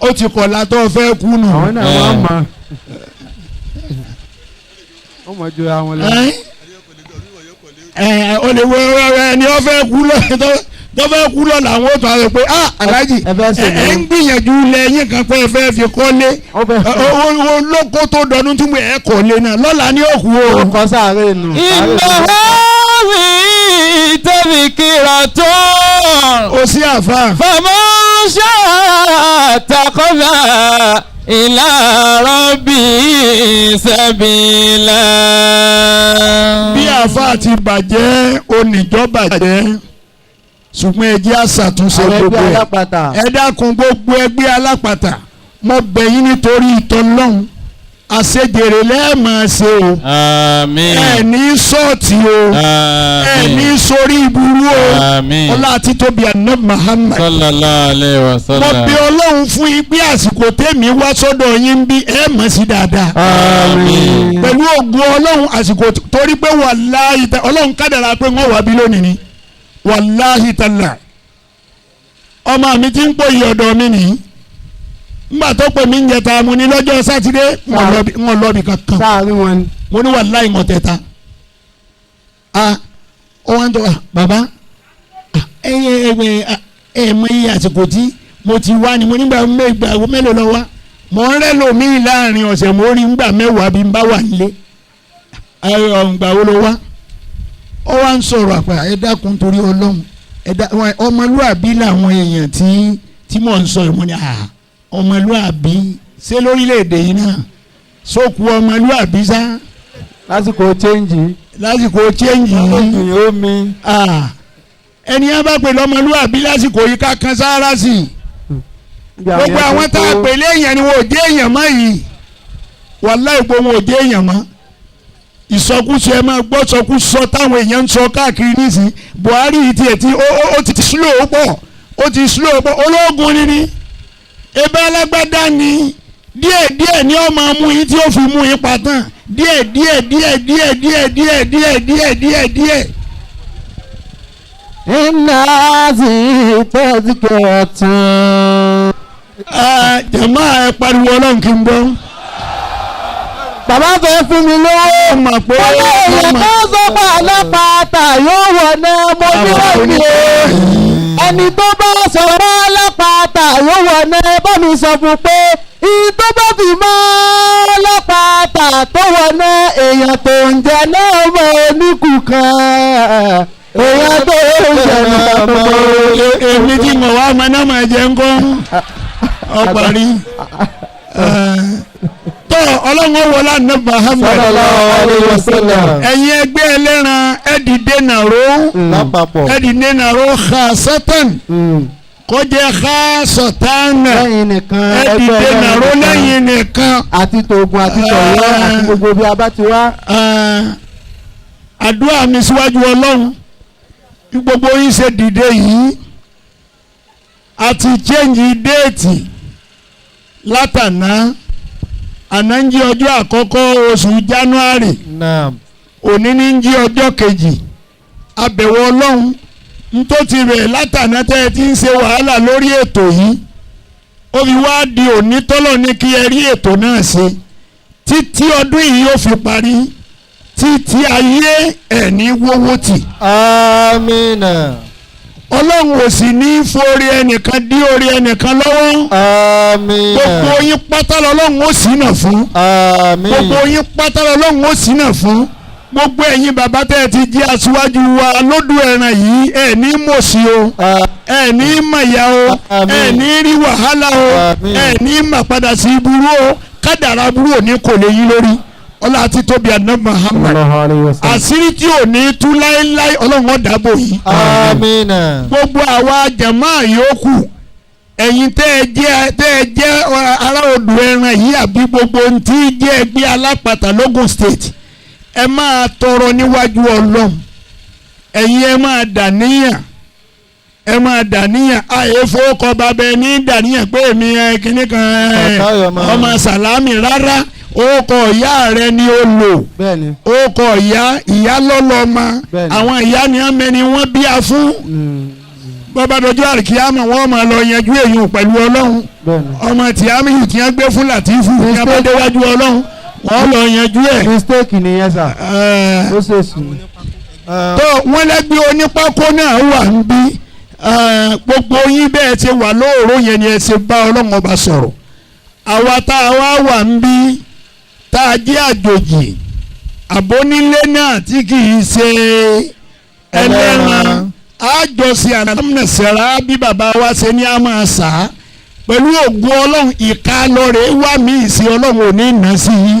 ó ti kọ̀ látọ̀ fẹ́ kú nù. àwọn náà wọ́n mọ̀ ó mọ̀ ju àwọn lọ. ó lè wo ẹni ó fẹ́ kú lọ tó fẹ́ kú lọ làwọn ó tọ́ àwọn pé aláàjì ẹ ń gbìyànjú lẹ́yìn kan pé ẹ fẹ́ fi kọ́lé olóko tó dọdún tí mo ẹ̀ kọ́lé náà lọ́la ní òkú o. ọkọ sáré nù. ìnáwó tadhkiratun. ó sí àfa. faman sha'a takhadha ila rabbi sabila. bí àfa ti bàjẹ́ oníjọ́ bàjẹ́ ṣùgbọ́n ẹ jẹ́ àṣàtúnṣe gbogbo ẹ̀ ẹ dákun gbogbo ẹgbẹ́ alápàtà mo bẹ̀ yín nítorí ìtọ́lọ́hún àṣejèrè lẹ́ẹ̀mọ̀ ṣe o ẹ ní sọ́ọ̀tì o ẹ ní sórí ìburú o ọlá àti tóbi ànábì Muhammad sallallahu alaihi wasallam. mo bẹ̀ ọlọ́run fún yín pé àsìkò tèmi wá sọ́dọ̀ yín bí ẹ mọ̀ sí dáadáa pẹ̀lú ògùn ọlọ́run àsìkò torí pé wàláhì ọlọ́run kádàrá pé wọ́n wà bí lónìí ni wàláhì tàlà ọmọ mi ti ń pò yí ọ̀dọ̀ mi nìyí ngbà tó pè mí ń jẹta mo ní lọ́jọ́ sátidé wọn lọ́ọ̀bì kankan sáàrin wọn ni. mo ní wàláhì wọn tẹ̀ta ó wá ń tọ́ bàbá mọ iye àsìkò tí mo ti wá ni mo nígbà mélòó lọ wá mo ń rẹ́ lòmíì láàrin ọ̀sẹ̀ mo rí ngbà mẹ́wàá bí n bá wà nílé ọ̀ǹgbà wo ló wá ó wá ń sọ̀rọ̀ àpá ẹ dákun torí ọlọ́run ọmọlúàbí làwọn èèyàn tí mò ń sọ ìmọ̀ ni ọmọlúàbí ṣé lórílẹ̀‐èdè yìí náà sókù ọmọlúàbí sá. lásìkò chẹ́ǹjì. yìí omi. ẹni yẹn bá pè lọ́mọlúàbí lásìkò yìí ká kan sáárá sí i gbogbo àwọn tá a pè léèyàn ni wọn ò dé èèyàn mọ́ yìí wàláhì gbogbo wọn ò dé èèyàn mọ́ ìsọkúsọ ẹ máa gbọ́ sọkúsọ táwọn èèyàn ń sọ káàkiri nísìnyí Buhari yìí tiẹ̀ tí ó ti slow pọ̀ ológun ni ebe alágbádá ni díẹ̀ ni ó máa mú yín tí ó fi mú yín patán díẹ̀. iná sí tadhkiratun. jàmá ẹ pariwo ọlọ́run kí n gbọ́. bàbá fẹ́ fún mi lówó. mọ̀ pé èèyàn tó sọ́pà alápàtà yóò wọ̀ náà mo ní òní o. ẹni tó bá sọ̀rọ̀ alápàtà yóò wọ̀ náà bá mi sọ fún pé ìtọ́ bá fi mọ́ alápàtà tó wọ̀ náà èèyàn tó ń jẹ náà mọ́ oníkù kan. èèyàn tó ń jẹ náà mọ́. èmi tí mo wá ọmọ náà máa jẹ ńkọ́ ọparí. tó ọlọ́run wọlé àná Muhammad sallallahu alaihi wasallam. ẹ̀yin ẹgbẹ́ ẹlẹ́ran ẹ̀dìdé nàró lápapọ̀. ẹ̀dìdé nàró khasatan kọjá khasatan lẹ́yìn nìkan ẹ̀dìdé nàró lẹ́yìn nìkan. àti tòògùn àti tọ̀yọ́ àti gbogbo bí a bá ti wá. àdúrà mi síwájú ọlọ́run bí gbogbo yín ṣe dìde yìí àti chẹ́ǹjì déètì látàná àná ń jí ọjọ́ àkọ́kọ́ oṣù January òní ní ń jí ọjọ́ kejì abẹ̀wò ọlọ́run n tó ti rẹ̀ látàná tẹ́ ẹ ti ń ṣe wàhálà lórí ètò yìí ó fi wá di òní tọ́lọ̀ ní kí ẹ rí ètò náà ṣe títí ọdún yìí yóò fi parí títí ayé ẹ̀ ní wọ́wọ́ tì. amina. ọlọ́run ò sì ní forí ẹnìkan dí orí ẹnìkan lọ́wọ́. amina. gbogbo yín pátá lọ́lọ́run ó sì nà fún. amina. gbogbo yín pátá lọ́lọ́run ó sì nà fún. gbogbo ẹ̀yin bàbá tẹ́ ẹ ti jẹ́ aṣíwájú wa lódù ẹran yìí ẹ̀ ní mọ̀sí o ẹ̀ ní mọ̀yà o ẹ̀ ní rí wàhálà o ẹ̀ ní màpadà sí burú o kádàrá burú ò ní kò lè yí lórí ọlá àti tóbi àná Muhammad àṣírí tí ò ní tú láéláé ọlọ́run ọ̀dàbò yìí. amina. gbogbo àwa jàmáà yòókù ẹ̀yin tẹ́ ẹ jẹ́ ará odò ẹran yìí àbí gbogbo ohun tí jẹ́ ẹgbẹ́ alápàtà lógùn state ẹ máa tọrọ níwájú ọlọ́run ẹ̀yin ẹ máa dàníyàn àyè fowókọ bàbá ẹ ní dàníyàn pé èmi kìnnì kan ọmọ sàlámì rárá orúkọ ìyá rẹ ni ó lò orúkọ ìyá lọ́lọ́mọ àwọn ìyá ni àmẹ́ni wọ́n bí a fún bọ́bá dojú àríkíámọ̀ wọ́n máa lọ yanjú èyàn pẹ̀lú ọlọ́run ọmọ tìámì yìí tí wọ́n gbé fún Làtífù ní abádéwájú ọlọ́run wọ́n lọ yanjú ẹ̀. mistake nìyẹn sà. ó ṣe sùn. tó wọ́n lẹ́gbẹ́ onípákó náà wà ń bí gbogbo yín bẹ́ẹ̀ ti wà lóòró yẹn ni ẹ ṣe bá ọlọ́run ọba sọ̀rọ̀ àwa tá a wá wà ń bí tá a jẹ́ àjòjì àbónílé náà tí kì í ṣe ẹlẹ́ran àjọsìn àdámọ̀sẹ̀rá bí bàbá wa ṣe ní a máa sà á pẹ̀lú ògùn ọlọ́run ìka lọ́rẹ̀ wà mí ìsìn ọlọ́run ò ní nà sí i.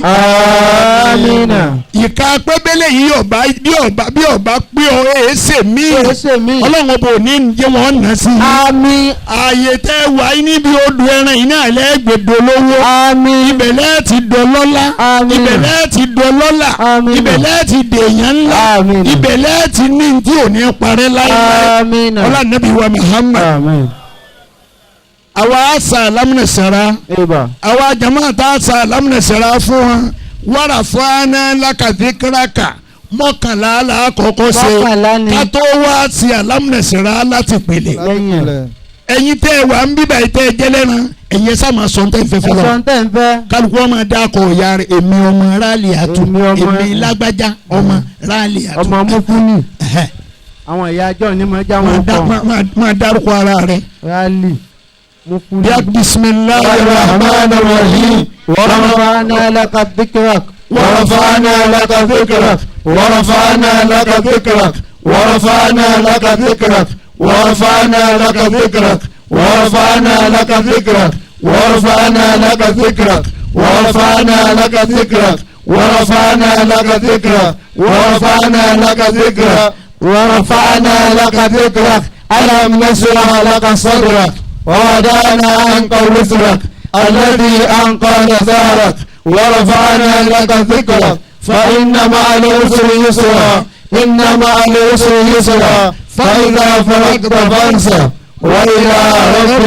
amina. ìka pébélé yìí bí ọba pé ọ èéṣe mí ọlọ́run ọba ò ní jẹ́ wọ́n nà sí i. àmín. ààyè tẹ́ wà níbi odò ẹran yìí náà lẹ́gbẹ̀dọ̀ lówó. àmín. ibẹ̀ lẹ́ẹ̀ ti dọlọ́lá. àmín. ibẹ̀ lẹ́ẹ̀ ti dọlọ́lá. àmín. ibẹ̀ lẹ́ẹ̀ ti dèèyàn ńlá. àmín. ibẹ̀ lẹ́ẹ̀ ti ní tí ò ní parẹ́ láyé. àmín. ọlá nàbí wa Muhammad. àmín. àwa àṣà lámúnẹ̀sẹ̀ra àwa jamaata àṣà lámúnẹ̀sẹ̀ra fún wa wàrà fún aná lákàtúkìrákà mọ́kànlá àkọ́kọ́ ṣe ká tó wá sí àlámúnẹ̀sẹ̀ra láti pèlè ẹ̀yin tẹ́ ẹ wà ń bíbà yìí tẹ́ ẹ jẹ́lẹ́ran ẹ̀yin ẹ̀sà máa sọ ntẹ́ nfẹ́ fọlọ́ kálukú ọmọ dákọ̀ ọ̀yà rẹ̀ èmi ọmọ ráàlì àtú èmi lágbájá ọmọ ráàlì àtú ọmọ mọ́fúnì àwọn ìyá ajọ́ ni mo já wọn kọ́ máa dárúkọ ara rẹ̀ ráàlì. بسم الله الرحمن الرحيم ورفعنا لك ذكرك ورفعنا لك ذكرك ورفعنا لك ذكرك ورفعنا لك ذكرك ورفعنا لك ذكرك ورفعنا لك ذكرك ورفعنا لك ذكرك ورفعنا لك ذكرك ورفعنا لك ذكرك ورفعنا لك ذكرك ورفعنا لك ذكرك ألم نشرح لك صدرك ووضعنا عنك وزرك الذي أنقض ظهرك ورفعنا لك ذكرك فإن مع العسر يسرا إن مع العسر يسرا فإذا فرغت فانصب وإلى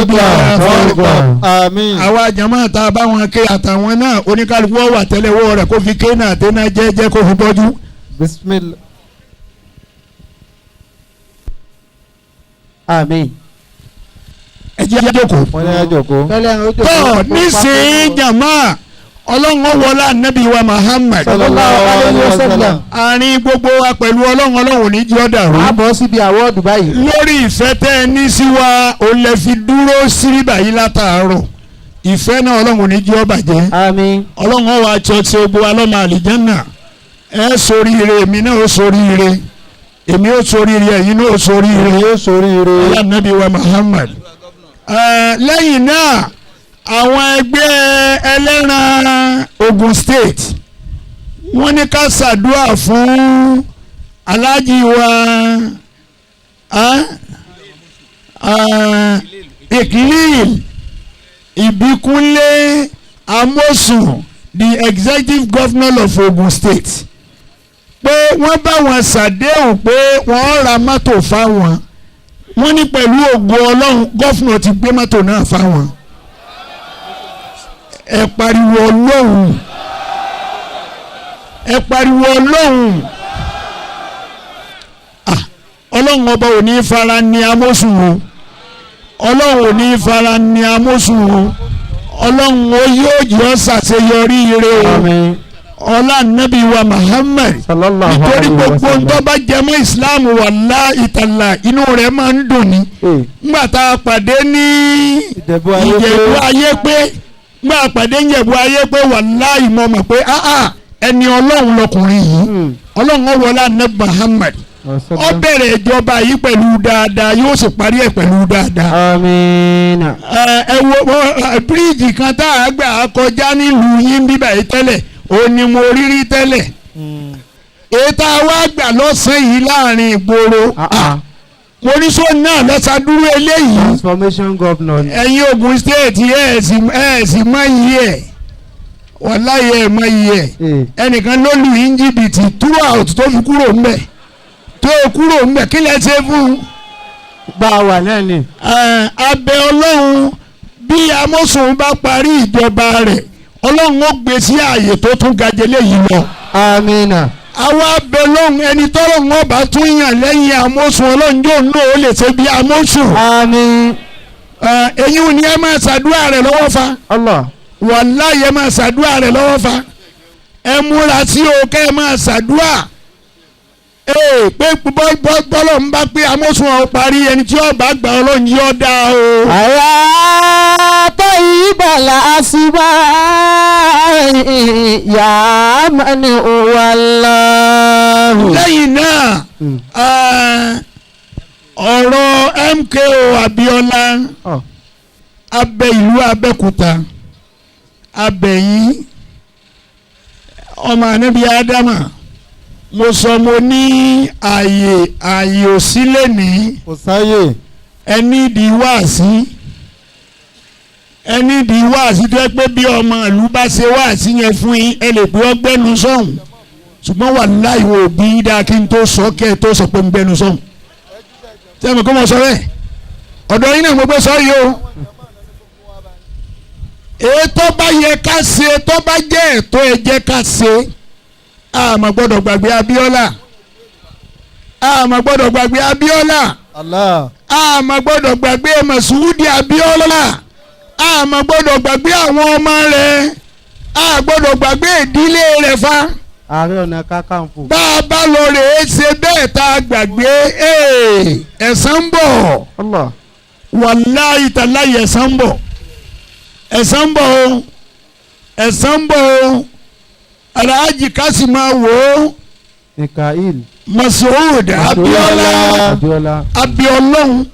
ربك فارغب. àmín. àwa jàmáà tá a bá wọn ké àtàwọn náà oníkálukú wà tẹ́lẹ̀wọ́ rẹ̀ kó fi ké náà tẹ́ná jẹ́jẹ́ kó fi bọ́jú. bismillah. àmín. ẹ jẹ́ àjòkó. wọ́n ní àjòkó. tọ́ nísìnyí jàmá ọlọ́run wọlé ànábì wa Muhammad sallallahu alayhi wa sallam. àárín gbogbo wa pẹ̀lú ọlọ́run ò ní jẹ́ ọ̀dàrú. a bọ̀ síbi àwọ̀dù báyìí. lórí ìfẹ́ tẹ́ ẹ ní sí wa ò lè fi dúró sírí báyìí látàárọ̀ ìfẹ́ náà ọlọ́run ò ní jẹ́ ó bàjẹ́. àmín. ọlọ́run wa aṣọ tí o gbọ́ alọ́mọ àlìjánà ẹ soríire èmi náà ó soríire èmi ó soríire ẹ̀yin náà ó soríire yóò soríire. Ànábì wa Muhammad. lẹ́yìn náà àwọn ẹgbẹ́ ẹlẹ́ran Ogun State wọ́n ní ká ṣàdúrà fún aláàjì wa Iklil Ìbíkúnlé Amosun the executive governor of Ogun State pé wọ́n bá wọn ṣàdéhùn pé wọ́n ra mọ́tò fáwọn wọ́n ní pẹ̀lú ògo Ọlọ́run gọ́fúnà ti gbé mọ́tò náà fáwọn ẹ pariwo Ọlọ́run ẹ pariwo Ọlọ́run Ọlọ́run ọba ò ní fara ní Amosun o Ọlọ́run ò ní fara ní Amosun o Ọlọ́run ó yóò jẹ́ ṣàṣeyọrí ire o ọlá nàbí wa Muhammad nítorí gbogbo ntọ́ bá jẹmọ́ Islam wallahi ta'ala inú rẹ̀ máa ń dùn ní. ngbà tá a pàdé ní Ìjẹ̀bú ayé pé ngbà a pàdé ní Ìjẹ̀bú ayé pé wallahi mọ̀ mọ̀ pé ẹni Ọlọ́run lọkùnrin yìí Ọlọ́run ó wọlá nàbí Muhammad ó bẹ̀rẹ̀ ìjọba yìí pẹ̀lú dáadáa yóò sì parí ẹ̀ pẹ̀lú dáadáa. àmín. ẹ wo bíríìjì kan tá a gbà kọjá nílùú yín bíbá yìí tẹ́lẹ̀ ó ní mo rírí tẹ́lẹ̀ ètò àwa gbà lọ́sàn-án yìí láàrin ìgboro mo ní sọ náà lọ́sàdúró eléyìí transformation governor. ẹ̀yin Ogun State ẹ̀ sì mọ iye ẹ̀ wàláyé ẹ̀ mọ iye ẹ̀ ẹnìkan ló lù yín jìbìtì throughout tó fi kúrò ńbẹ̀ tó kúrò ńbẹ̀ kí lẹ ṣe fún un. bá a wà náà ni. abẹ Ọlọ́run bí Amosun bá parí ìjọba rẹ̀ Ọlọ́run ó gbé sí ààyè tó tún gajele yìí lọ. àmínà. àwa bẹ lóhùn ẹni tọ́lọ́run ọba tún yàn lẹ́yìn Amosun Ọlọ́run yóò náà ó lè ṣe bí Amosun. àmín. èyí ò ní ẹ máa ṣàdúrà rẹ̀ lọ́wọ́ fa. Allah. wàláyé máa ṣàdúrà rẹ̀ lọ́wọ́ fa. ẹ múra sí o kẹ́ ẹ máa ṣàdúrà. pé bọ́lọ̀ ń bá pé Amosun ọ̀ parí ẹni tí ọba gbà Ọlọ́run yóò dá o. àyà tó yí bàlá àṣìbá yà má ní wàlláhù. lẹ́yìn náà ọ̀rọ̀ MKO Abiola abẹ ìlú Abẹ́òkúta abẹ́yìn ọmọ ànábì Ádámà mo sọ mo ní ààyè òsílẹ̀ ní kò sáyè. ẹni ìdí wáàsí tó yẹ pé bí ọmọ ìlú bá ṣe wáàsí yẹn fún yín ẹ lè gbé ọgbẹ́nu sọ̀hún ṣùgbọ́n wallahi wò bí dáa kí n tó sọ kẹ́ ẹ tó sọ pé n gbẹ́nu sọ̀hún tẹ́mi kó mọ̀ sọ bẹ́ẹ̀ ọ̀dọ̀ yín náà mo gbé sọ yìí o ètò bá yẹ ká ṣe tó bá jẹ́ ètò ẹ jẹ́ ká ṣe àmọ́ gbọ́dọ̀ gbàgbé Abíọ́lá àmọ́ gbọ́dọ̀ gbàgbé Abíọ́lá Allah. àmọ́ gbọ́dọ̀ gbàgbé Masudi Abíọ́lá àmọ́ gbọ́dọ̀ gbàgbé àwọn ọmọ rẹ̀ àgbọ́dọ̀ gbàgbé ìdílé rẹ̀ fa. Ààrẹ Ọ̀nà Kakanfò. bá a bá lọ rè é ṣe bẹ́ẹ̀ tá a gbàgbé ẹ̀san ń bọ̀ Allah. wàláhì tàláhì ẹ̀san ń bọ̀ ẹ̀san ń bọ̀ o ẹ̀san ń bọ̀ o Alhaji Kásìmá wò ó Mikael. Masoud Abíọ́lá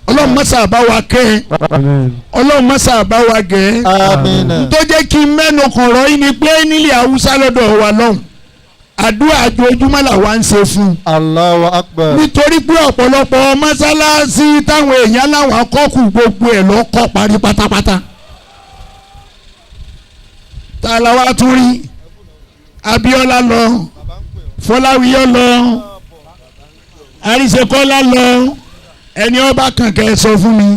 Ọlọ́run mọ́sá bá wa kẹ́ Ọlọ́run mọ́sá bá wa gẹ́ tó jẹ́ kí mẹ́nu kọ̀ọ̀rọ̀ yìí ni pé nílẹ̀ Haúsá lọ́dọ̀ wa lọ́hùn àdúrà ojoojúmọ́ làwa ń ṣe fún un. Allahu Akbar. nítorí pé ọ̀pọ̀lọpọ̀ mọ́sálásí táwọn èèyàn láwọn akọ́kù gbogbo ẹ̀ lọ́kọ́ parí pátápátá. tá a la wá tún rí Abíọ́lá lọ Fọláwíyọ́ lọ Àríṣekọ́lá lọ ẹni ọba kankan ẹ sọ fún mi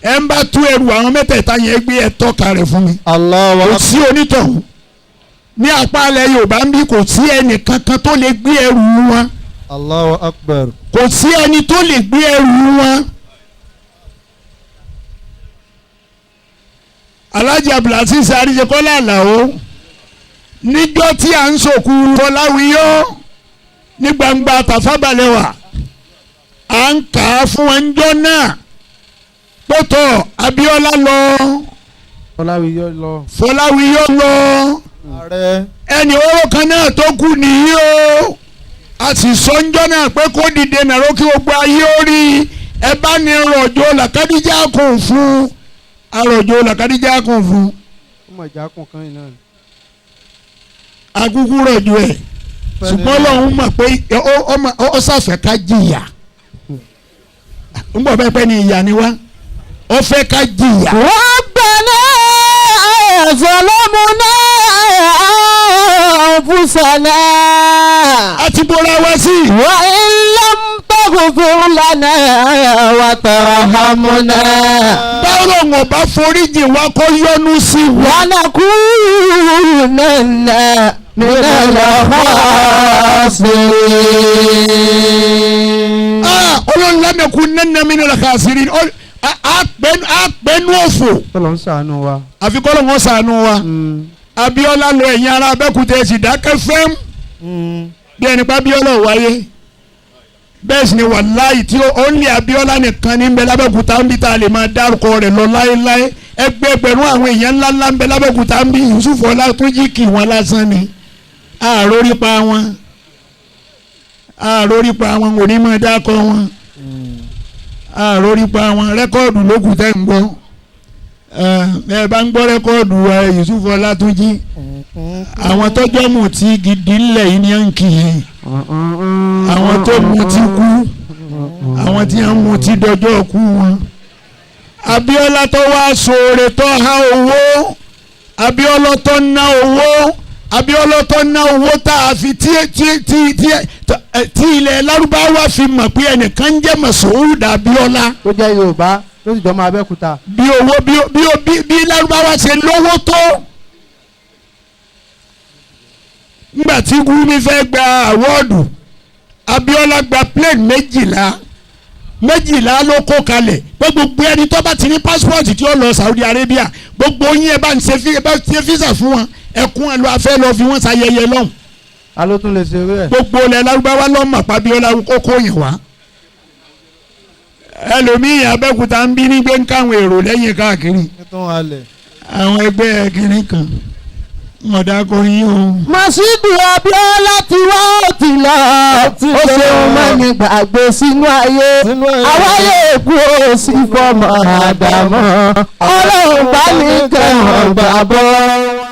ẹ ń bá tú ẹrù àwọn mẹ́tẹ̀ẹ̀ta yẹn gbé ẹ tọ́ka rẹ̀ fún mi. Allahu Akbar. kò sí onítọ̀hún ní apá alẹ́ Yorùbá ń bí kò sí ẹnì kankan tó lè gbé ẹrù wọn. Allahu Akbar. kò sí ẹni tó lè gbé ẹrù wọn. Alhaji Abdulaziz Àríṣekọ́lá Àlàó níjọ́ tí à ń sòkú Fọláwíyọ́ ní gbangba Tàfábàlẹ́wà à ń kà á fún ẹnjọ́ náà pọ́tọ̀ Abíọ́lá lọ Fọláwíyọ́ lọ. Fọláwíyọ́ lọ ààrẹ. ẹni owó kan náà tó kù nìyí o a sì sọ ẹnjọ́ náà pé kó dìde nàró kí gbogbo ayé ó rí ẹ bá ní rọ̀jò làkàdíjà kùn fún arọ̀jò làkàdíjà kùn fún ó mọ̀ ìjà kùn kan yìí náà. agúgú rọ̀jò ẹ̀ ṣùgbọ́n lọ́hún mọ̀ pé ó ṣàfẹ́ ká jìyà ń bọ̀ bẹ́ẹ̀ pẹ́ ni ìyá ni wá ó fẹ́ ká jìyà. Rabbana zalamna anfusana. a ti bọ́ra wá sí. wa in lam taghfir lana wa tarhamna. báwo wọn bá foríjì wá kó yọ́nú sí wa. wa nakunanna minal khasirin. Ọlọ́run lanakunanna minal khasirin àpẹnu òfò. tọ́lọ̀ ń ṣàánú wa. àfi kọ́ ló ń ṣàánú wa. Abíọ́lá lọ ẹ̀yìn ara Abẹ́òkúta ẹ̀ sì dákẹ́ fẹ́m. bí ẹni pa Abíọ́lá ò wáyé bẹ́ẹ̀ sì ni wàláì tí ó ń lé Abíọ́lá nìkan ní bẹ lábẹ́òkúta ń bí tá a lè máa dárúkọ rẹ̀ lọ láéláé ẹgbẹ̀rún àwọn èèyàn ńláńlá ń bẹ lábẹ́òkúta ń bí Yusuf Ọlátúnjí kì wọ́n lásán ni àròrí pa wọn kò ní máa dákọ wọn àròrí pa wọn rẹ́kọ́ọ̀dù lókùn tẹ́ ń gbọ́ ẹ bá ń gbọ́ rẹ́kọ́ọ̀dù Yusuf Ọlátúnjí àwọn tọ́jọ́ mutí gidi ńlẹ̀ yìí ni à ń kì í àwọn tó mutí kú àwọn tí wọ́n mutí dọjọ́ kú wọn. Abíọ́lá tó wá sóore tó há owó Abíọ́lá tó ná owó Abíọ́lá tó ná owó tá a fi tí ilẹ̀ Lárúbáwá fi mọ̀ pé ẹnìkan jẹ́ Mas'ud Abíọ́lá. tó jẹ́ Yorùbá tó sì jọmọ Abẹ́òkúta. bí owó bí Lárúbáwá ṣe lówó tó. nígbà tí Gumi fẹ́ gba àwọ́ọ̀dù Abíọ́lá gba plane méjìlá ló kó kalẹ̀ pé gbogbo ẹni tó bá ti ní pásítọ̀tì tí ó lọ Saudi Arabia gbogbo yín ẹ bá ń ṣe físà fún wọn ẹkún ẹ lọ afẹ́ lọ fi wọ́n ṣayẹyẹ lọ́hùn. a ló tún lè ṣe eré ẹ̀. gbogbo ilẹ̀ Lárúbáwá lọ́mọ̀ pa Abíọ́lá kókó yẹn wá. ẹlòmíì Abẹ́òkúta ń bí ní gbé ń káwọn èrò lẹ́yìn káàkiri àwọn ẹgbẹ́ kiri kan ọ̀dà kọrin o. Mas'udu Abíọ́lá ti wá ó ti lọ ó ṣeun mẹ́ni gbàgbé sínú ayé àwáyé èkó sí fọmọ Àdámọ̀ Ọlọ́run bá ní kẹwọn gbàgbọ́.